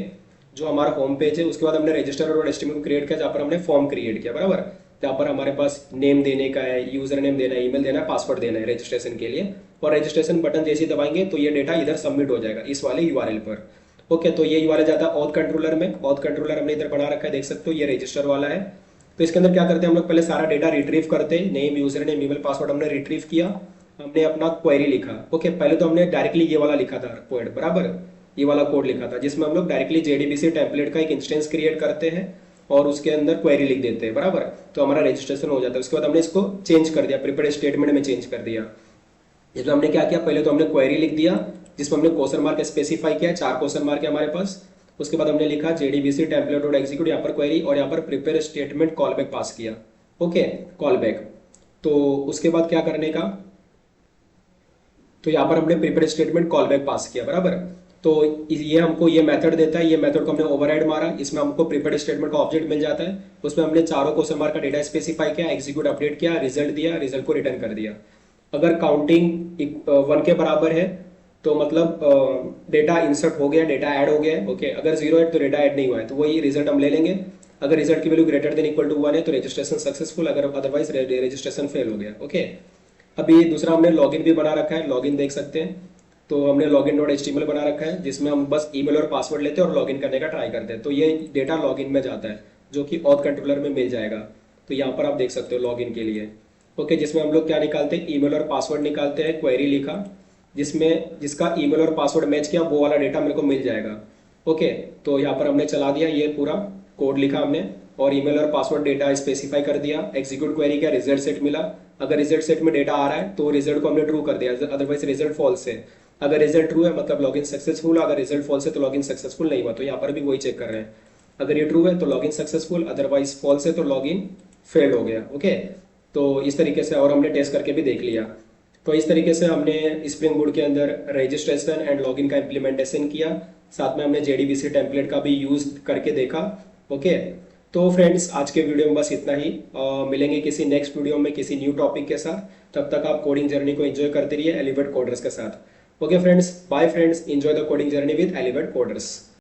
जो हमारा होम पेज है, उसके बाद हमने रजिस्टर.html को क्रिएट किया, जहाँ पर हमने फॉर्म क्रिएट किया, बराबर। जहाँ पर हमारे पास नेम देने का है, यूजर नेम देना है, ईमेल देना है, पासवर्ड देना है रजिस्ट्रेशन के लिए। और रजिस्ट्रेशन बटन जैसे ही दबाएंगे तो ये डेटा इधर सबमिट हो जाएगा इस वाले यूआरएल पर। ओके, तो ये यूआरएल जाता है ऑथ कंट्रोलर में। ऑथ कंट्रोलर हमने इधर बना रखा है, देख सकते हो, ये रजिस्टर वाला है। तो इसके अंदर क्या करते हैं हम लोग, पहले सारा डेटा रिट्रीव करते हैं। Name, user name, email, password हमने रिट्रीव किया, हमने अपना क्वेरी लिखा। ओके, पहले तो हमने डायरेक्टली ये वाला लिखा था कोड, बराबर, ये वाला कोड लिखा था, जिसमें हम लोग डायरेक्टली जेडीबीसी टेम्पलेट का एक इंस्टेंस क्रिएट करते हैं और उसके अंदर क्वेरी लिख देते हैं, बराबर। तो हमारा रजिस्ट्रेशन हो जाता है। उसके बाद हमने इसको चेंज कर दिया, प्रिपेयर्ड स्टेटमेंट में चेंज कर दिया। इसमें हमने क्या किया, पहले तो हमने क्वेरी लिख दिया, जिसमें हमने क्वेश्चन मार्क स्पेसिफाई किया, 4 क्वेश्चन मार्क है हमारे पास। उसके बाद हमने लिखा जेडीबीसी टेम्पलेट डॉट एग्जीक्यूट, यहाँ पर क्वेरी, और यहाँ पर prepare statement call back pass किया। Okay, call back. तो उसके बाद क्या करने का, तो यहाँ पर हमने prepare statement call back pass किया, बराबर। तो ये हमको ये मेथड देता है, ये मेथड को हमने ओवरराइड मारा, इसमें हमको प्रिपेयर स्टेटमेंट का ऑब्जेक्ट मिल जाता है। उसमें हमने चारों क्वेश्चन मार्क का डेटा स्पेसिफाई किया, एग्जीक्यूट अपडेट किया, रिजल्ट दिया, रिजल्ट को रिटर्न कर दिया। अगर काउंटिंग 1 के बराबर है तो मतलब डेटा इंसर्ट हो गया, डेटा ऐड हो गया है। ओके, अगर 0 है तो डेटा ऐड नहीं हुआ है, तो वही रिजल्ट हम ले लेंगे। अगर रिजल्ट की value greater than equal to 1 है तो रजिस्ट्रेशन सक्सेसफुल, अगर अदरवाइज रजिस्ट्रेशन फेल हो गया। ओके, अभी दूसरा हमने लॉगिन भी बना रखा है, लॉगिन देख सकते हैं। तो हमने लॉगिन डॉट एचटीएमएल बना रखा है, जिसमें हम बस ईमेल और पासवर्ड लेते हैं और लॉगिन करने का ट्राई करते हैं। तो ये डेटा लॉगिन में जाता है, जो कि ऑथ कंट्रोलर में मिल जाएगा। तो यहाँ पर आप देख सकते हो लॉगिन के लिए। ओके, जिसमें हम लोग क्या निकालते हैं, ईमेल और पासवर्ड निकालते हैं, क्वेरी लिखा, जिसमें जिसका ईमेल और पासवर्ड मैच किया वो वाला डेटा मेरे को मिल जाएगा। ओके, तो यहाँ पर हमने चला दिया, ये पूरा कोड लिखा हमने, और ईमेल और पासवर्ड डेटा स्पेसिफाई कर दिया, एग्जीक्यूट क्वेरी किया, रिजल्ट सेट मिला। अगर रिजल्ट सेट में डेटा आ रहा है तो रिजल्ट को हमने ट्रू कर दिया, अदरवाइज रिजल्ट फॉल्स है। अगर रिजल्ट ट्रू है मतलब लॉगिन सक्सेसफुल, अगर रिजल्ट फॉल्स है तो लॉगिन सक्सेसफुल नहीं हुआ। तो यहाँ पर भी वही चेक कर रहे हैं, अगर ये ट्रू है तो लॉगिन सक्सेसफुल, अदरवाइज फॉल्स है तो लॉगिन फेल्ड हो गया। ओके, तो इस तरीके से, और हमने टेस्ट करके भी देख लिया। तो इस तरीके से हमने स्प्रिंग बूट के अंदर रजिस्ट्रेशन एंड लॉगिन का इम्प्लीमेंटेशन किया, साथ में हमने जेडीबीसी टेम्पलेट का भी यूज करके देखा। ओके, तो फ्रेंड्स आज के वीडियो में बस इतना ही। मिलेंगे किसी नेक्स्ट वीडियो में किसी न्यू टॉपिक के साथ। तब तक आप कोडिंग जर्नी को एंजॉय करते रहिए एलिवेट कोडर्स के साथ। Okay friends, bye friends, enjoy the coding journey with Elevate coders.